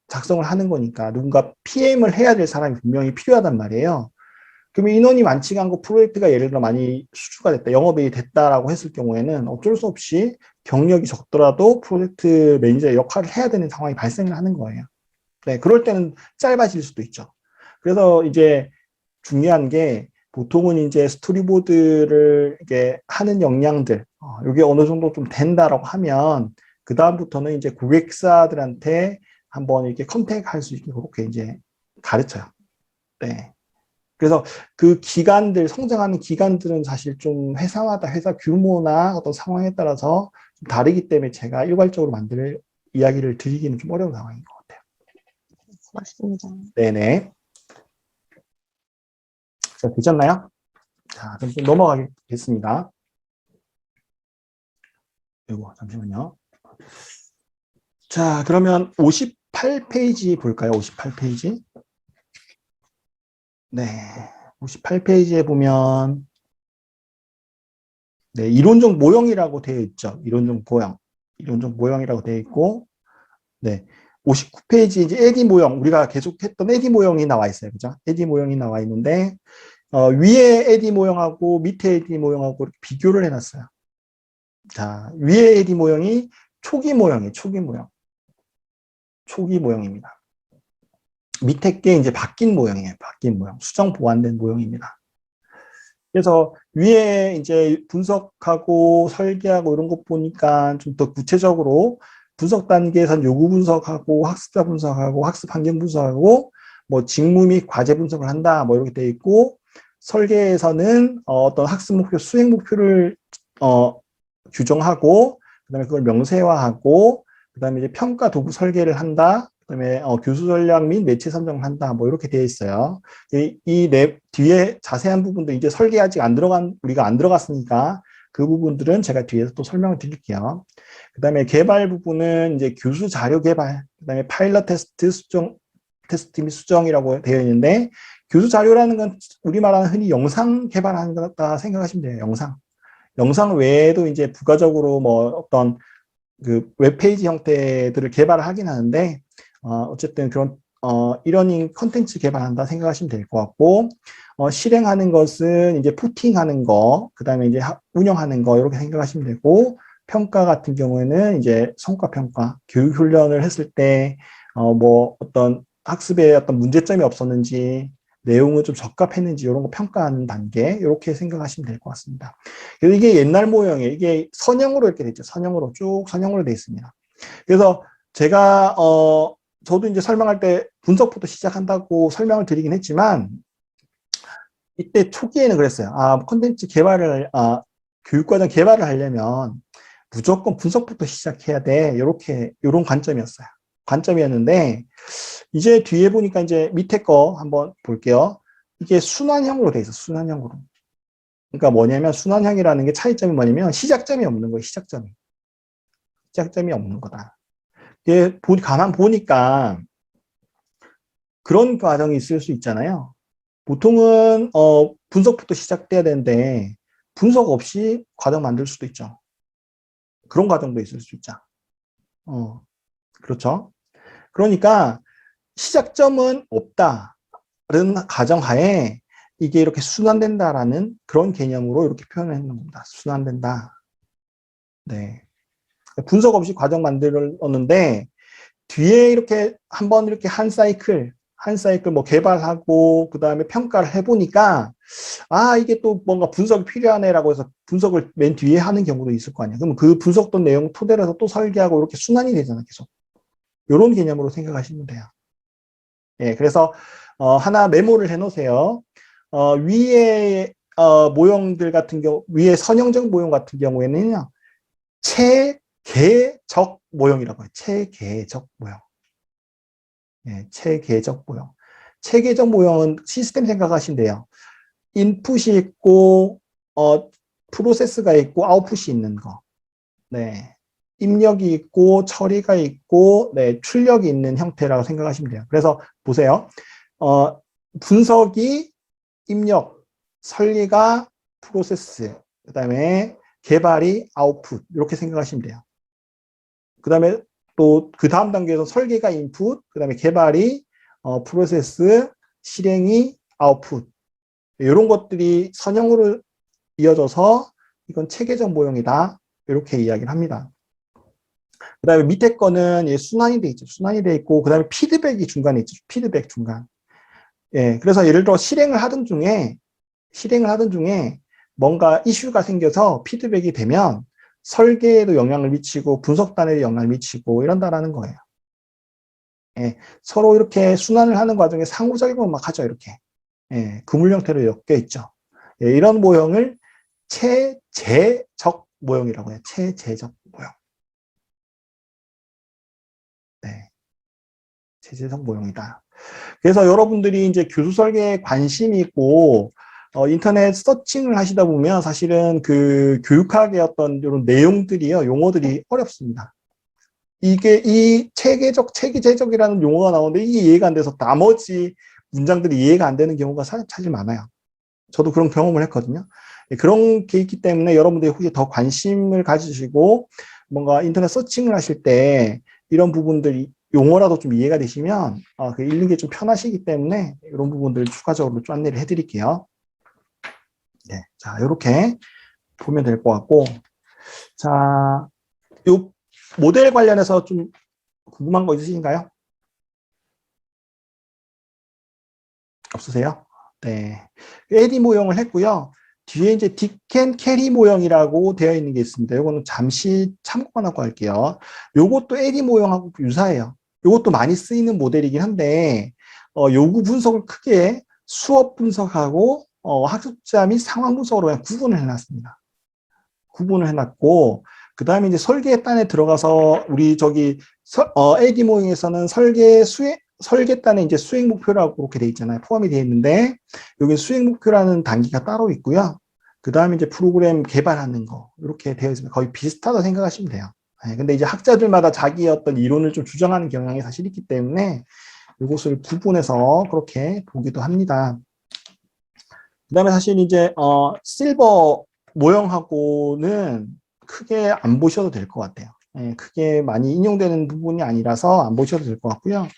작성을 하는 거니까 누군가 PM을 해야 될 사람이 분명히 필요하단 말이에요. 그러면 인원이 많지가 않고 프로젝트가 예를 들어 많이 수주가 됐다, 영업이 됐다라고 했을 경우에는 어쩔 수 없이 경력이 적더라도 프로젝트 매니저의 역할을 해야 되는 상황이 발생을 하는 거예요. 네, 그럴 때는 짧아질 수도 있죠. 그래서 이제 중요한 게 보통은 이제 스토리보드를 이게 하는 역량들, 이게 어느 정도 좀 된다라고 하면, 그다음부터는 이제 고객사들한테 한번 이렇게 컨택할 수 있게 그렇게 이제 가르쳐요. 네. 그래서 그 기간들, 성장하는 기간들은 사실 좀 회사마다 회사 규모나 어떤 상황에 따라서 좀 다르기 때문에 제가 일괄적으로 만들 이야기를 드리기는 좀 어려운 상황인 것 같아요. 맞습니다. 네네. 자, 되셨나요? 자, 그럼 좀 넘어가겠습니다. 이거, 잠시만요. 자, 그러면 58페이지 볼까요? 58페이지. 네. 58페이지에 보면, 네, 이론적 모형이라고 되어 있죠. 이론적 모형. 이론적 모형이라고 되어 있고, 네. 59페이지 이제 에디 모형, 우리가 계속 했던 에디 모형이 나와 있어요. 그죠? 에디 모형이 나와 있는데, 위에 에디 모형하고 밑에 에디 모형하고 이렇게 비교를 해놨어요. 자, 위에 에디 모형이 초기 모형이에요. 초기 모형. 초기 모형입니다. 밑에 게 이제 바뀐 모형이에요. 바뀐 모형. 수정 보완된 모형입니다. 그래서 위에 이제 분석하고 설계하고 이런 거 보니까 좀 더 구체적으로 분석 단계에선 요구 분석하고 학습자 분석하고 학습 환경 분석하고 뭐 직무 및 과제 분석을 한다 뭐 이렇게 돼 있고 설계에서는 어떤 학습 목표, 수행 목표를 규정하고 그다음에 그걸 명세화하고 그다음에 이제 평가 도구 설계를 한다. 그다음에 교수 전략 및 매체 선정을 한다. 뭐 이렇게 되어 있어요. 뒤에 자세한 부분도 이제 설계 아직 우리가 안 들어갔으니까 그 부분들은 제가 뒤에서 또 설명을 드릴게요. 그다음에 개발 부분은 이제 교수 자료 개발, 그다음에 파일럿 테스트 테스트 및 수정이라고 되어 있는데 교수 자료라는 건 우리말하는 흔히 영상 개발하는 거다 생각하시면 돼요. 영상 외에도 이제 부가적으로 뭐 어떤 그 웹페이지 형태들을 개발하긴 하는데 어쨌든 그런 이러닝 컨텐츠 개발한다 생각하시면 될 것 같고 실행하는 것은 이제 포팅하는 거, 그다음에 이제 운영하는 거 이렇게 생각하시면 되고 평가 같은 경우에는 이제 성과 평가, 교육 훈련을 했을 때 뭐 어떤 학습에 어떤 문제점이 없었는지 내용은 좀 적합했는지 이런 거 평가하는 단계 이렇게 생각하시면 될 것 같습니다. 그래서 이게 옛날 모형이에요. 이게 선형으로 이렇게 됐죠. 선형으로 쭉 선형으로 되어 있습니다. 그래서 제가 저도 이제 설명할 때 분석부터 시작한다고 설명을 드리긴 했지만 이때 초기에는 그랬어요. 콘텐츠 개발을 교육과정 개발을 하려면 무조건 분석부터 시작해야 돼. 요런 관점이었는데 이제 뒤에 보니까 이제 밑에 거 한번 볼게요. 이게 순환형으로 돼 있어. 순환형으로. 그러니까 뭐냐면 순환형이라는 게 차이점이 뭐냐면 시작점이 없는 거예요. 시작점이 없는 거다. 이게 가만 보니까 그런 과정이 있을 수 있잖아요. 보통은 분석부터 시작돼야 되는데 분석 없이 과정 만들 수도 있죠. 그런 과정도 있을 수 있죠. 그렇죠. 그러니까 시작점은 없다는 가정하에 이게 이렇게 순환된다라는 그런 개념으로 이렇게 표현을 했는 겁니다. 순환된다. 네. 분석 없이 과정 만들었는데 뒤에 이렇게 한번 이렇게 한 사이클 뭐 개발하고 그 다음에 평가를 해보니까 이게 또 뭔가 분석이 필요하네라고 해서 분석을 맨 뒤에 하는 경우도 있을 거 아니야. 그러면 그 분석된 내용 토대로 해서 또 설계하고 이렇게 순환이 되잖아, 계속. 이런 개념으로 생각하시면 돼요. 예, 그래서 하나 메모를 해놓으세요. 위에 모형들 같은 경우, 위에 선형적 모형 같은 경우에는요, 체계적 모형이라고 해요. 체계적 모형. 예, 체계적 모형. 체계적 모형은 시스템 생각하시면 돼요. 인풋이 있고, 프로세스가 있고, 아웃풋이 있는 거. 네. 입력이 있고, 처리가 있고, 네, 출력이 있는 형태라고 생각하시면 돼요. 그래서 보세요. 분석이 입력, 설계가 프로세스, 그 다음에 개발이 아웃풋, 이렇게 생각하시면 돼요. 그 다음에 또 그 다음 단계에서 설계가 인풋, 그 다음에 개발이 프로세스, 실행이 아웃풋. 이런 것들이 선형으로 이어져서 이건 체계적 모형이다. 이렇게 이야기를 합니다. 그 다음에 밑에 거는 순환이 돼 있죠. 순환이 돼 있고, 그 다음에 피드백이 중간에 있죠. 피드백 중간. 예, 그래서 예를 들어 실행을 하던 중에 실행을 하던 중에 뭔가 이슈가 생겨서 피드백이 되면 설계에도 영향을 미치고 분석단에도 영향을 미치고 이런다라는 거예요. 예, 서로 이렇게 순환을 하는 과정에 상호작용을 막 하죠, 이렇게. 예, 그물 형태로 엮여 있죠. 예, 이런 모형을 체제적 모형이라고 해요. 체제적 모형. 네. 체제적 모형이다. 그래서 여러분들이 이제 교수 설계에 관심이 있고, 인터넷 서칭을 하시다 보면 사실은 그 교육학의 어떤 이런 내용들이요, 용어들이 어렵습니다. 이게 이 체계적이라는 용어가 나오는데 이게 이해가 안 돼서 나머지 문장들이 이해가 안 되는 경우가 사실 많아요. 저도 그런 경험을 했거든요. 그런 게 있기 때문에 여러분들이 혹시 더 관심을 가지시고 뭔가 인터넷 서칭을 하실 때 이런 부분들이 용어라도 좀 이해가 되시면 그 읽는 게 좀 편하시기 때문에 이런 부분들 추가적으로 좀 안내를 해드릴게요. 네, 자 이렇게 보면 될 것 같고, 자, 요 모델 관련해서 좀 궁금한 거 있으신가요? 없으세요? 네. 에디 모형을 했고요. 뒤에 이제 딕앤 캐리 모형이라고 되어 있는 게 있습니다. 이거는 잠시 참고만 하고 할게요. 요것도 에디 모형하고 유사해요. 요것도 많이 쓰이는 모델이긴 한데, 요구 분석을 크게 수업 분석하고, 학습자 및 상황 분석으로 그냥 구분을 해놨습니다. 구분을 해놨고, 그 다음에 이제 설계단에 들어가서, 우리 저기, AD 모형에서는 설계단에 이제 수행 목표라고 그렇게 돼 있잖아요. 포함이 되어 있는데, 여기 수행 목표라는 단계가 따로 있고요. 그 다음에 이제 프로그램 개발하는 거, 이렇게 되어 있습니다. 거의 비슷하다고 생각하시면 돼요. 네, 근데 이제 학자들마다 자기의 어떤 이론을 좀 주장하는 경향이 사실 있기 때문에, 이것을 구분해서 그렇게 보기도 합니다. 그 다음에 사실 이제, 실버 모형하고는 크게 안 보셔도 될 것 같아요. 예, 크게 많이 인용되는 부분이 아니라서 안 보셔도 될 것 같고요.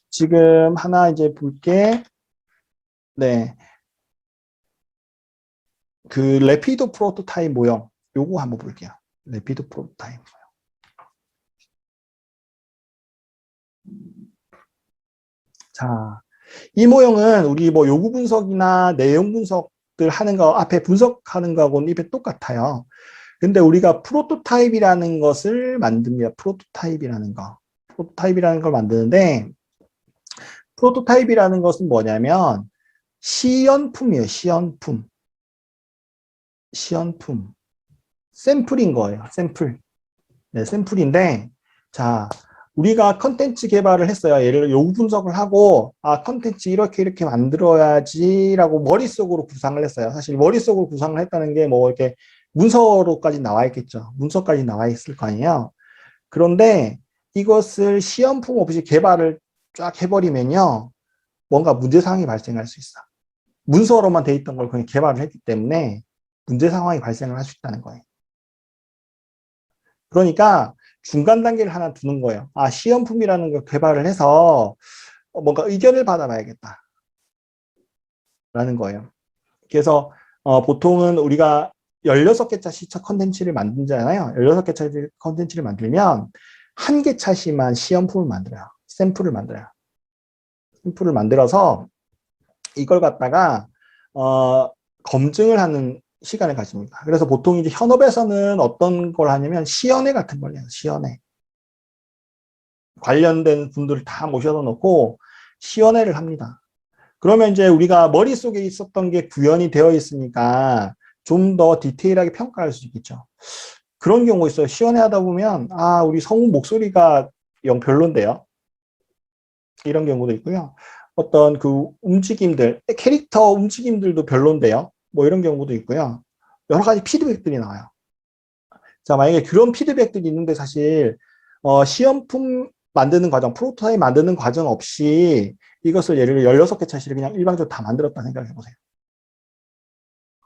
지금 하나 이제 볼게. 네. 그 레피드 프로토타입 모형. 요거 한번 볼게요. 레피드 프로토타입 모형. 자, 이 모형은 우리 뭐 요구 분석이나 내용 분석들 하는 거, 앞에 분석하는 거하고는 입에 똑같아요. 근데 우리가 프로토타입이라는 것을 만듭니다. 프로토타입이라는 거. 프로토타입이라는 걸 만드는데, 프로토타입이라는 것은 뭐냐면, 시연품이에요. 시연품. 시연품. 샘플인 거예요. 샘플. 네, 샘플인데, 자, 우리가 컨텐츠 개발을 했어요. 예를 들어 요구 분석을 하고, 컨텐츠 이렇게 만들어야지라고 머릿속으로 구상을 했어요. 사실 머릿속으로 구상을 했다는 게 뭐 이렇게 문서로까지 나와 있겠죠. 문서까지 나와 있을 거 아니에요. 그런데 이것을 시험품 없이 개발을 쫙 해버리면요. 뭔가 문제사항이 발생할 수 있어. 문서로만 돼 있던 걸 그냥 개발을 했기 때문에 문제 상황이 발생을 할 수 있다는 거예요. 그러니까 중간 단계를 하나 두는 거예요. 시험품이라는 걸 개발을 해서 뭔가 의견을 받아봐야겠다. 라는 거예요. 그래서 보통은 우리가 16개짜리 컨텐츠를 만들잖아요. 16개짜리 컨텐츠를 만들면 한 개 차시만 시험품을 만들어요. 샘플을 만들어요. 샘플을 만들어서 이걸 갖다가 검증을 하는 시간을 가집니다. 그래서 보통 이제 현업에서는 어떤 걸 하냐면 시연회 같은 걸 해요. 시연회. 관련된 분들을 다 모셔다 놓고 시연회를 합니다. 그러면 이제 우리가 머릿속에 있었던 게 구현이 되어 있으니까 좀 더 디테일하게 평가할 수 있겠죠. 그런 경우 있어요. 시연회 하다 보면 우리 성우 목소리가 영 별론데요. 이런 경우도 있고요. 어떤 그 움직임들, 캐릭터 움직임들도 별론데요. 뭐 이런 경우도 있고요. 여러 가지 피드백들이 나와요. 자, 만약에 그런 피드백들이 있는데 사실 시험품 만드는 과정, 프로토타입 만드는 과정 없이 이것을 예를 들어 16개 차시를 그냥 일방적으로 다 만들었다 생각해 보세요.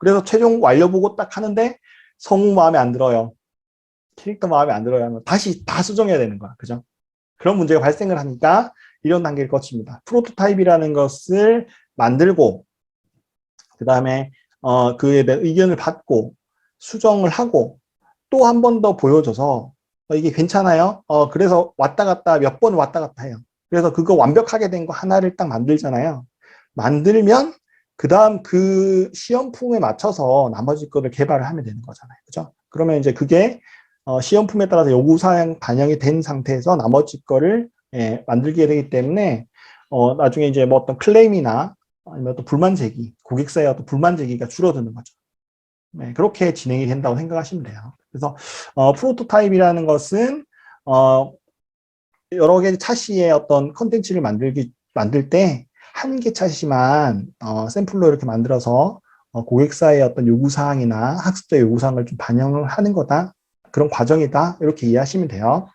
그래서 최종 완료 보고 딱 하는데 성우 마음에 안 들어요. 캐릭터 마음에 안 들어요 하면 다시 다 수정해야 되는 거야. 그죠? 그런 문제가 발생을 하니까 이런 단계를 거칩니다. 프로토타입이라는 것을 만들고 그 다음에 그에 대한 의견을 받고 수정을 하고 또 한 번 더 보여줘서 이게 괜찮아요? 그래서 왔다 갔다 몇 번 왔다 갔다 해요. 그래서 그거 완벽하게 된 거 하나를 딱 만들잖아요. 만들면 그다음 그 시험품에 맞춰서 나머지 거를 개발을 하면 되는 거잖아요. 그죠? 그러면 이제 그게 시험품에 따라서 요구사항 반영이 된 상태에서 나머지 거를 만들게 되기 때문에 나중에 이제 뭐 어떤 클레임이나 아니면 또 불만 제기, 고객사의 어떤 불만 제기가 줄어드는 거죠. 네, 그렇게 진행이 된다고 생각하시면 돼요. 그래서 프로토타입이라는 것은 여러 개의 차시의 어떤 컨텐츠를 만들 때 한 개 차시만 샘플로 이렇게 만들어서 고객사의 어떤 요구사항이나 학습자 요구사항을 좀 반영을 하는 거다. 그런 과정이다. 이렇게 이해하시면 돼요.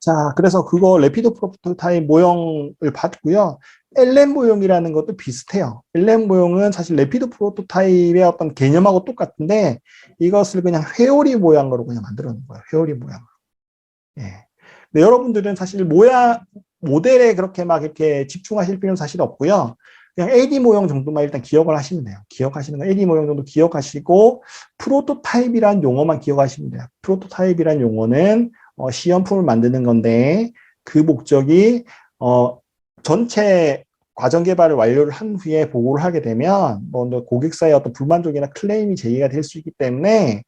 자, 그래서 그거 레피드 프로토타입 모형을 봤고요. LM 모형이라는 것도 비슷해요. LM 모형은 사실 레피드 프로토타입의 어떤 개념하고 똑같은데 이것을 그냥 회오리 모양으로 그냥 만들어 놓은 거예요. 회오리 모양으로. 예. 근데 여러분들은 사실 모델에 그렇게 막 이렇게 집중하실 필요는 사실 없고요. 그냥 AD 모형 정도만 일단 기억을 하시면 돼요. 기억하시는 거 AD 모형 정도 기억하시고 프로토타입이란 용어만 기억하시면 돼요. 프로토타입이란 용어는 시험품을 만드는 건데 그 목적이 전체 과정 개발을 완료를 한 후에 보고를 하게 되면 뭐 고객사의 어떤 불만족이나 클레임이 제기가 될 수 있기 때문에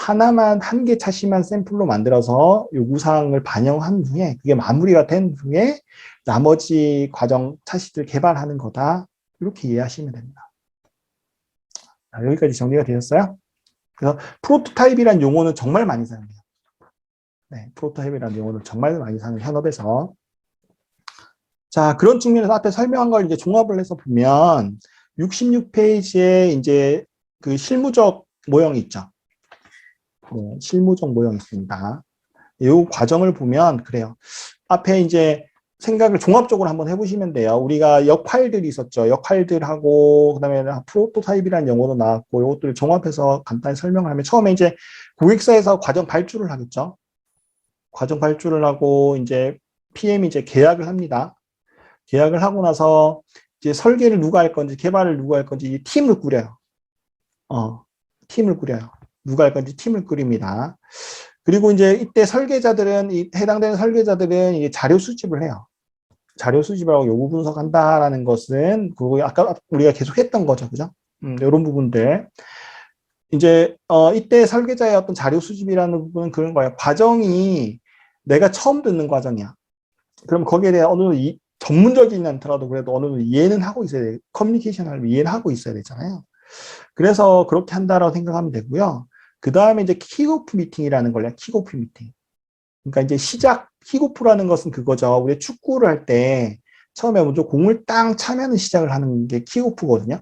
한 개 차시만 샘플로 만들어서 요구사항을 반영한 후에 그게 마무리가 된 후에 나머지 과정 차시들 개발하는 거다. 이렇게 이해하시면 됩니다. 자, 여기까지 정리가 되셨어요? 그래서 프로토타입이라는 용어는 정말 많이 사용해요. 네, 프로토타입이라는 용어는 정말 많이 사용해요. 현업에서. 자, 그런 측면에서 앞에 설명한 걸 이제 종합을 해서 보면 66페이지에 이제 그 실무적 모형이 있죠. 네, 실무적 모형이 있습니다. 이 과정을 보면 그래요. 앞에 이제 생각을 종합적으로 한번 해보시면 돼요. 우리가 역할들이 있었죠. 역할들하고 그다음에 프로토타입이라는 용어도 나왔고 이것들을 종합해서 간단히 설명을 하면 처음에 이제 고객사에서 과정 발주를 하겠죠. 과정 발주를 하고 이제 PM이 이제 계약을 합니다. 계약을 하고 나서 이제 설계를 누가 할 건지 개발을 누가 할 건지 이 팀을 꾸려요. 팀을 꾸려요. 누가 할 건지 팀을 꾸립니다. 그리고 이제 이때 설계자들은 해당되는 설계자들은 이제 자료 수집을 해요. 자료 수집하고 요구 분석한다라는 것은 그거 아까 우리가 계속 했던 거죠, 그죠? 이런 부분들. 이제 이때 설계자의 어떤 자료 수집이라는 부분은 그런 거예요. 과정이 내가 처음 듣는 과정이야. 그럼 거기에 대한 어느 정도 전문적이진 않더라도 그래도 어느 정도 이해는 하고 있어야 돼요. 커뮤니케이션을 이해를 하고 있어야 되잖아요. 그래서 그렇게 한다라고 생각하면 되고요. 그 다음에 이제 킥오프 미팅이라는 걸요. 킥오프 미팅. 그러니까 이제 킥오프라는 것은 그거죠. 우리 축구를 할 때 처음에 먼저 공을 땅 차면은 시작을 하는 게 킥오프거든요.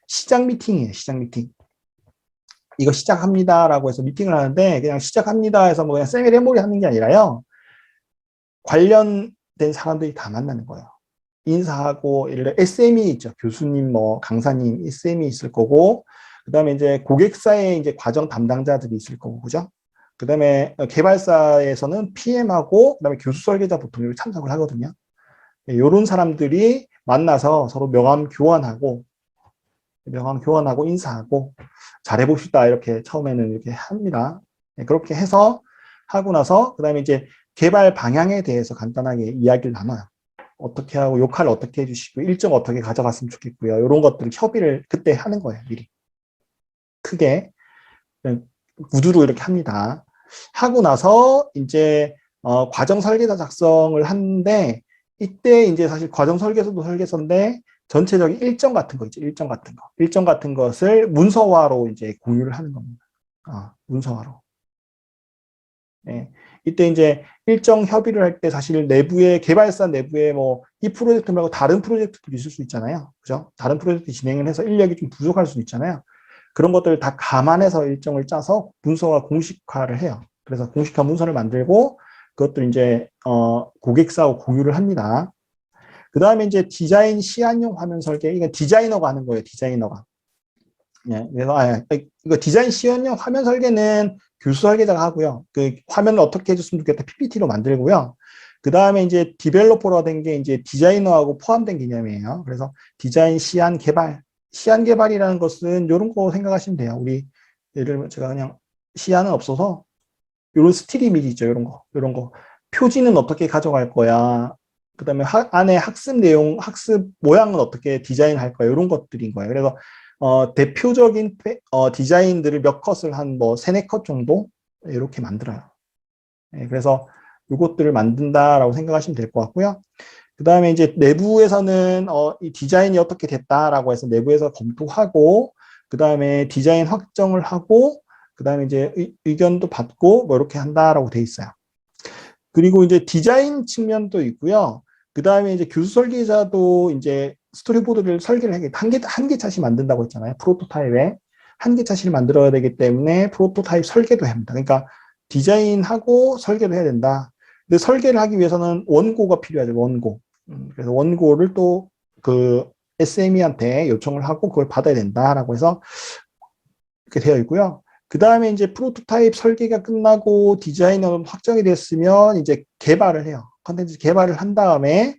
시작 미팅이에요. 시작 미팅. 이거 시작합니다라고 해서 미팅을 하는데 그냥 시작합니다 해서 뭐 그냥 세미레모리 하는 게 아니라요. 관련된 사람들이 다 만나는 거예요. 인사하고 예를 들어 SME 있죠. 교수님, 뭐 강사님, SME 있을 거고, 그다음에 이제 고객사의 이제 과정 담당자들이 있을 거고, 그죠? 그다음에 개발사에서는 PM하고 그다음에 교수 설계자 보통 여기 참석을 하거든요. 이런 사람들이 만나서 서로 명함 교환하고 인사하고 잘해봅시다 이렇게 처음에는 이렇게 합니다. 그렇게 해서 하고 나서 그다음에 이제 개발 방향에 대해서 간단하게 이야기를 나눠요. 어떻게 하고 역할을 어떻게 해주시고 일정 어떻게 가져갔으면 좋겠고요. 이런 것들을 협의를 그때 하는 거예요. 미리 크게 구두로 이렇게 합니다. 하고 나서 이제 과정 설계서 작성을 하는데 이때 이제 사실 과정 설계서도 설계서인데 전체적인 일정 같은 거 있죠. 일정 같은 것을 문서화로 이제 공유를 하는 겁니다. 문서화로. 네. 이때 이제 일정 협의를 할 때 사실 개발사 내부에 뭐 이 프로젝트 말고 다른 프로젝트도 있을 수 있잖아요. 그죠? 다른 프로젝트 진행을 해서 인력이 좀 부족할 수도 있잖아요. 그런 것들을 다 감안해서 일정을 짜서 문서화 공식화를 해요. 그래서 공식화 문서를 만들고 그것도 이제 고객사하고 공유를 합니다. 그 다음에 이제 디자인 시안용 화면 설계, 이건 디자이너가 하는 거예요. 디자이너가. 예, 그래서 이거 디자인 시안용 화면 설계는 교수 설계자가 하고요. 그 화면을 어떻게 해줬으면 좋겠다 PPT로 만들고요. 그 다음에 이제 디벨로퍼가 된 게 이제 디자이너하고 포함된 개념이에요. 그래서 디자인 시안 개발이라는 것은 이런 거 생각하시면 돼요. 우리 예를 들면 제가 그냥 시안은 없어서 이런 스틸 이미지 있죠. 이런 거 표지는 어떻게 가져갈 거야. 그다음에 안에 학습 내용, 학습 모양은 어떻게 디자인할 거예요? 이런 것들인 거예요. 그래서 대표적인 디자인들을 몇 컷을 한 뭐 3-4컷 정도 이렇게 만들어요. 예, 그래서 이것들을 만든다라고 생각하시면 될 것 같고요. 그 다음에 이제 내부에서는 이 디자인이 어떻게 됐다라고 해서 내부에서 검토하고, 그 다음에 디자인 확정을 하고, 그 다음에 이제 의견도 받고 뭐 이렇게 한다라고 돼 있어요. 그리고 이제 디자인 측면도 있고요. 그 다음에 이제 교수 설계자도 이제 스토리보드를 설계를 하게 한 개 차씩 만든다고 했잖아요. 프로토타입에 한 개 차씩 만들어야 되기 때문에 프로토타입 설계도 해야 합니다. 그러니까 디자인하고 설계도 해야 된다. 근데 설계를 하기 위해서는 원고가 필요하죠. 원고. 그래서 원고를 또 그 SME한테 요청을 하고 그걸 받아야 된다라고 해서 이렇게 되어 있고요. 그 다음에 이제 프로토타입 설계가 끝나고 디자인은 확정이 됐으면 이제 개발을 해요. 컨텐츠 개발을 한 다음에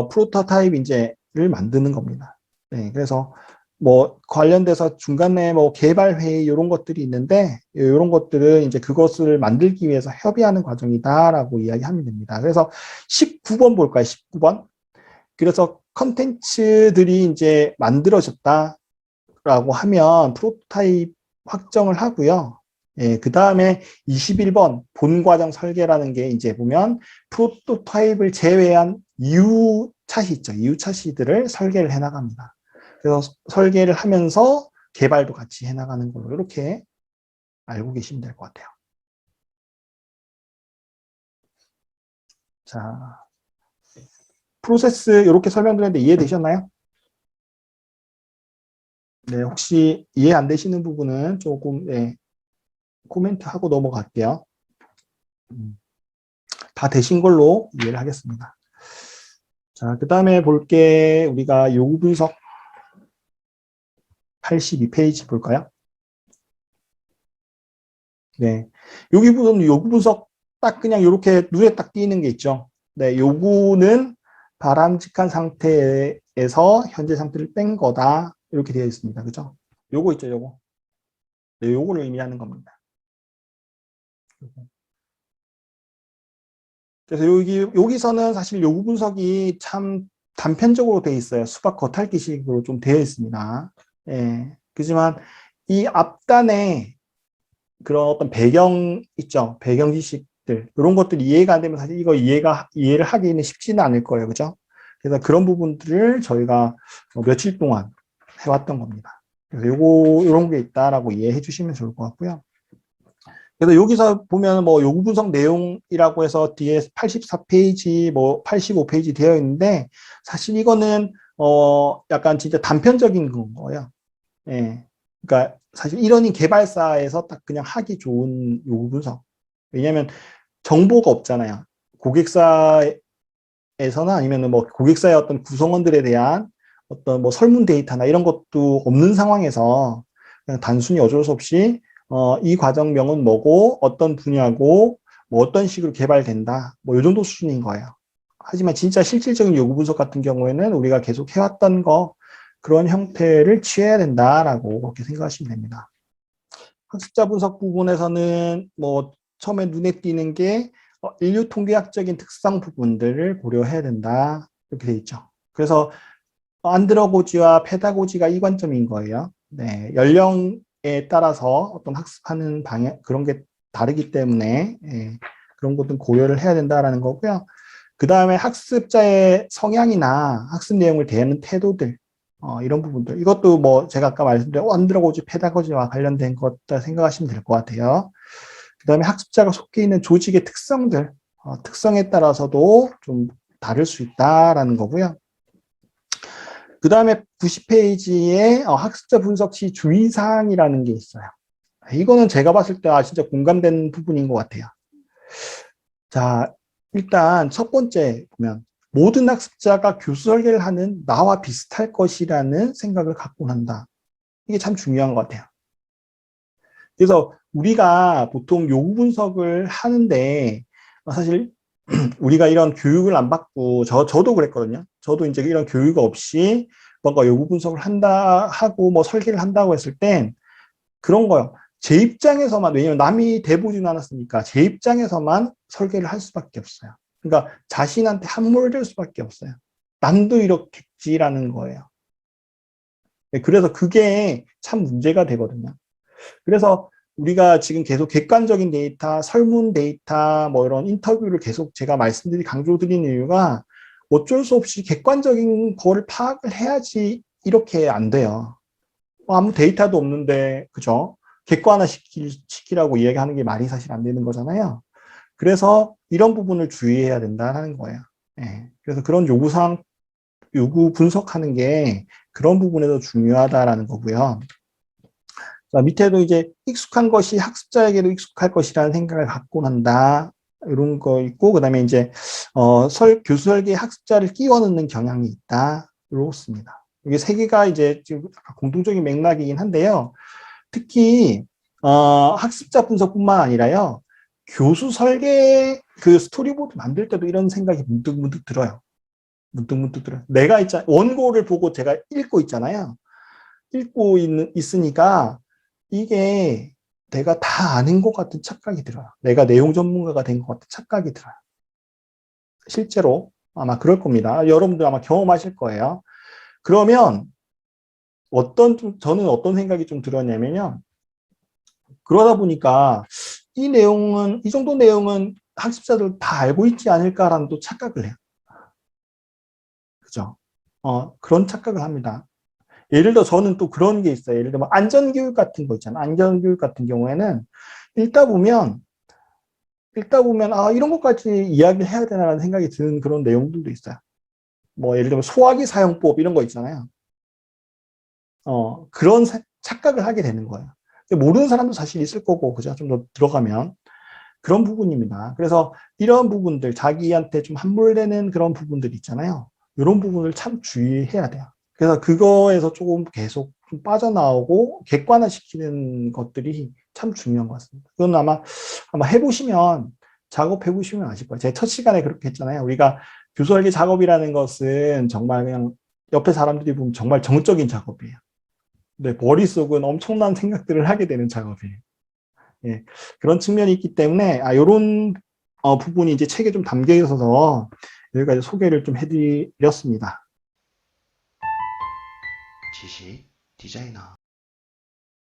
프로토타입 이제를 만드는 겁니다. 네, 그래서 뭐 관련돼서 중간에 뭐 개발 회의 이런 것들이 있는데 이런 것들은 이제 그것을 만들기 위해서 협의하는 과정이다라고 이야기하면 됩니다. 그래서 19번 볼까요? 19번. 그래서 컨텐츠들이 이제 만들어졌다라고 하면 프로토타입 확정을 하고요. 예, 그 다음에 21번 본 과정 설계라는 게 이제 보면 프로토타입을 제외한 이후 차시 있죠. 이후 차시들을 설계를 해 나갑니다. 그래서 설계를 하면서 개발도 같이 해 나가는 걸로 이렇게 알고 계시면 될 것 같아요. 자, 프로세스 이렇게 설명드렸는데 이해되셨나요? 네, 혹시 이해 안 되시는 부분은 조금 코멘트 하고 넘어갈게요. 다 되신 걸로 이해를 하겠습니다. 자, 그 다음에 볼게 우리가 요구 분석 82페이지 볼까요? 네, 여기 보면 요구 분석 딱 그냥 이렇게 눈에 딱 띄는 게 있죠. 네, 요구는 바람직한 상태에서 현재 상태를 뺀 거다. 이렇게 되어 있습니다. 그죠? 요거 있죠, 요거. 네, 요거를 의미하는 겁니다. 그래서 여기서는 사실 요구 분석이 참 단편적으로 되어 있어요. 수박 겉핥기식으로 좀 되어 있습니다. 예. 그렇지만 이 앞단에 그런 어떤 배경 있죠. 배경 지식들. 이런 것들이 이해가 안 되면 사실 이거 이해를 하기는 쉽지는 않을 거예요. 그죠? 그래서 그런 부분들을 저희가 며칠 동안 해왔던 겁니다. 그래서 이런 게 있다라고 이해해 주시면 좋을 것 같고요. 그래서 여기서 보면 뭐 요구 분석 내용이라고 해서 뒤에 84페이지, 뭐 85페이지 되어 있는데 사실 이거는 약간 진짜 단편적인 거예요. 예. 그러니까 사실 이러닝 개발사에서 딱 그냥 하기 좋은 요구 분석. 왜냐하면 정보가 없잖아요. 고객사에서나 아니면 뭐 고객사의 어떤 구성원들에 대한 어떤 뭐 설문 데이터나 이런 것도 없는 상황에서 그냥 단순히 어쩔 수 없이 이 과정명은 뭐고 어떤 분야고 뭐 어떤 식으로 개발된다 뭐 이 정도 수준인 거예요. 하지만 진짜 실질적인 요구 분석 같은 경우에는 우리가 계속 해왔던 거 그런 형태를 취해야 된다라고 그렇게 생각하시면 됩니다. 학습자 분석 부분에서는 뭐 처음에 눈에 띄는 게 인류 통계학적인 특성 부분들을 고려해야 된다 이렇게 돼 있죠. 그래서 안드러고지와 페다고지가 이관점인 거예요. 네, 연령에 따라서 어떤 학습하는 방향 그런 게 다르기 때문에 그런 것도 고려를 해야 된다라는 거고요. 그 다음에 학습자의 성향이나 학습 내용을 대하는 태도들 이런 부분들 이것도 뭐 제가 아까 말씀드린 안드러고지 페다고지와 관련된 것다 생각하시면 될 것 같아요. 그 다음에 학습자가 속해 있는 조직의 특성들 특성에 따라서도 좀 다를 수 있다라는 거고요. 그 다음에 90페이지에 학습자 분석 시 주의사항이라는 게 있어요. 이거는 제가 봤을 때 진짜 공감되는 부분인 것 같아요. 자, 일단 첫 번째 보면 모든 학습자가 교수 설계를 하는 나와 비슷할 것이라는 생각을 갖고 한다. 이게 참 중요한 것 같아요. 그래서 우리가 보통 요구 분석을 하는데 사실 우리가 이런 교육을 안 받고 저도 그랬거든요. 저도 이제 이런 교육 없이 뭔가 요구 분석을 한다 하고 뭐 설계를 한다고 했을 땐 그런 거요. 제 입장에서만 왜냐면 남이 대보진 않았으니까 제 입장에서만 설계를 할 수밖에 없어요. 그러니까 자신한테 함몰될 수밖에 없어요. 남도 이렇겠지라는 거예요. 네, 그래서 그게 참 문제가 되거든요. 그래서 우리가 지금 계속 객관적인 데이터, 설문 데이터, 뭐 이런 인터뷰를 계속 제가 강조드리는 이유가 어쩔 수 없이 객관적인 거를 파악을 해야지 이렇게 안 돼요. 아무 데이터도 없는데, 그죠? 객관화 시키라고 이야기하는 게 말이 사실 안 되는 거잖아요. 그래서 이런 부분을 주의해야 된다는 거예요. 예. 그래서 그런 요구 분석하는 게 그런 부분에서 중요하다라는 거고요. 자, 밑에도 이제 익숙한 것이 학습자에게도 익숙할 것이라는 생각을 갖고 난다. 이런 거 있고, 그 다음에 이제, 교수 설계에 학습자를 끼워 넣는 경향이 있다. 이렇습니다. 이게 세 개가 이제 지금 공통적인 맥락이긴 한데요. 특히, 학습자 분석뿐만 아니라요. 교수 설계 그 스토리보드 만들 때도 이런 생각이 문득문득 들어요. 문득문득 들어요. 원고를 보고 제가 읽고 있잖아요. 읽고 있으니까 이게 내가 다 아는 것 같은 착각이 들어요. 내가 내용 전문가가 된 것 같은 착각이 들어요. 실제로 아마 그럴 겁니다. 여러분들 아마 경험하실 거예요. 그러면 저는 어떤 생각이 좀 들었냐면요. 그러다 보니까 이 정도 내용은 학습자들 다 알고 있지 않을까라는 또 착각을 해요. 그죠? 그런 착각을 합니다. 예를 들어 저는 또 그런 게 있어요. 예를 들면 안전교육 같은 거 있잖아요. 안전교육 같은 경우에는 읽다 보면 이런 것까지 이야기를 해야 되나라는 생각이 드는 그런 내용들도 있어요. 뭐 예를 들면 소화기 사용법 이런 거 있잖아요. 그런 착각을 하게 되는 거예요. 모르는 사람도 사실 있을 거고, 그죠? 좀 더 들어가면 그런 부분입니다. 그래서 이런 부분들, 자기한테 좀 함몰되는 그런 부분들 있잖아요. 이런 부분을 참 주의해야 돼요. 그래서 그거에서 조금 계속 좀 빠져나오고 객관화시키는 것들이 참 중요한 것 같습니다. 그건 아마 작업해보시면 아실 거예요. 제 첫 시간에 그렇게 했잖아요. 우리가 교수설계 작업이라는 것은 정말 그냥 옆에 사람들이 보면 정말 정적인 작업이에요. 근데 머릿속은 엄청난 생각들을 하게 되는 작업이에요. 예, 그런 측면이 있기 때문에 이런 부분이 이제 책에 좀 담겨 있어서 여기까지 소개를 좀 해드렸습니다. 지식 디자이너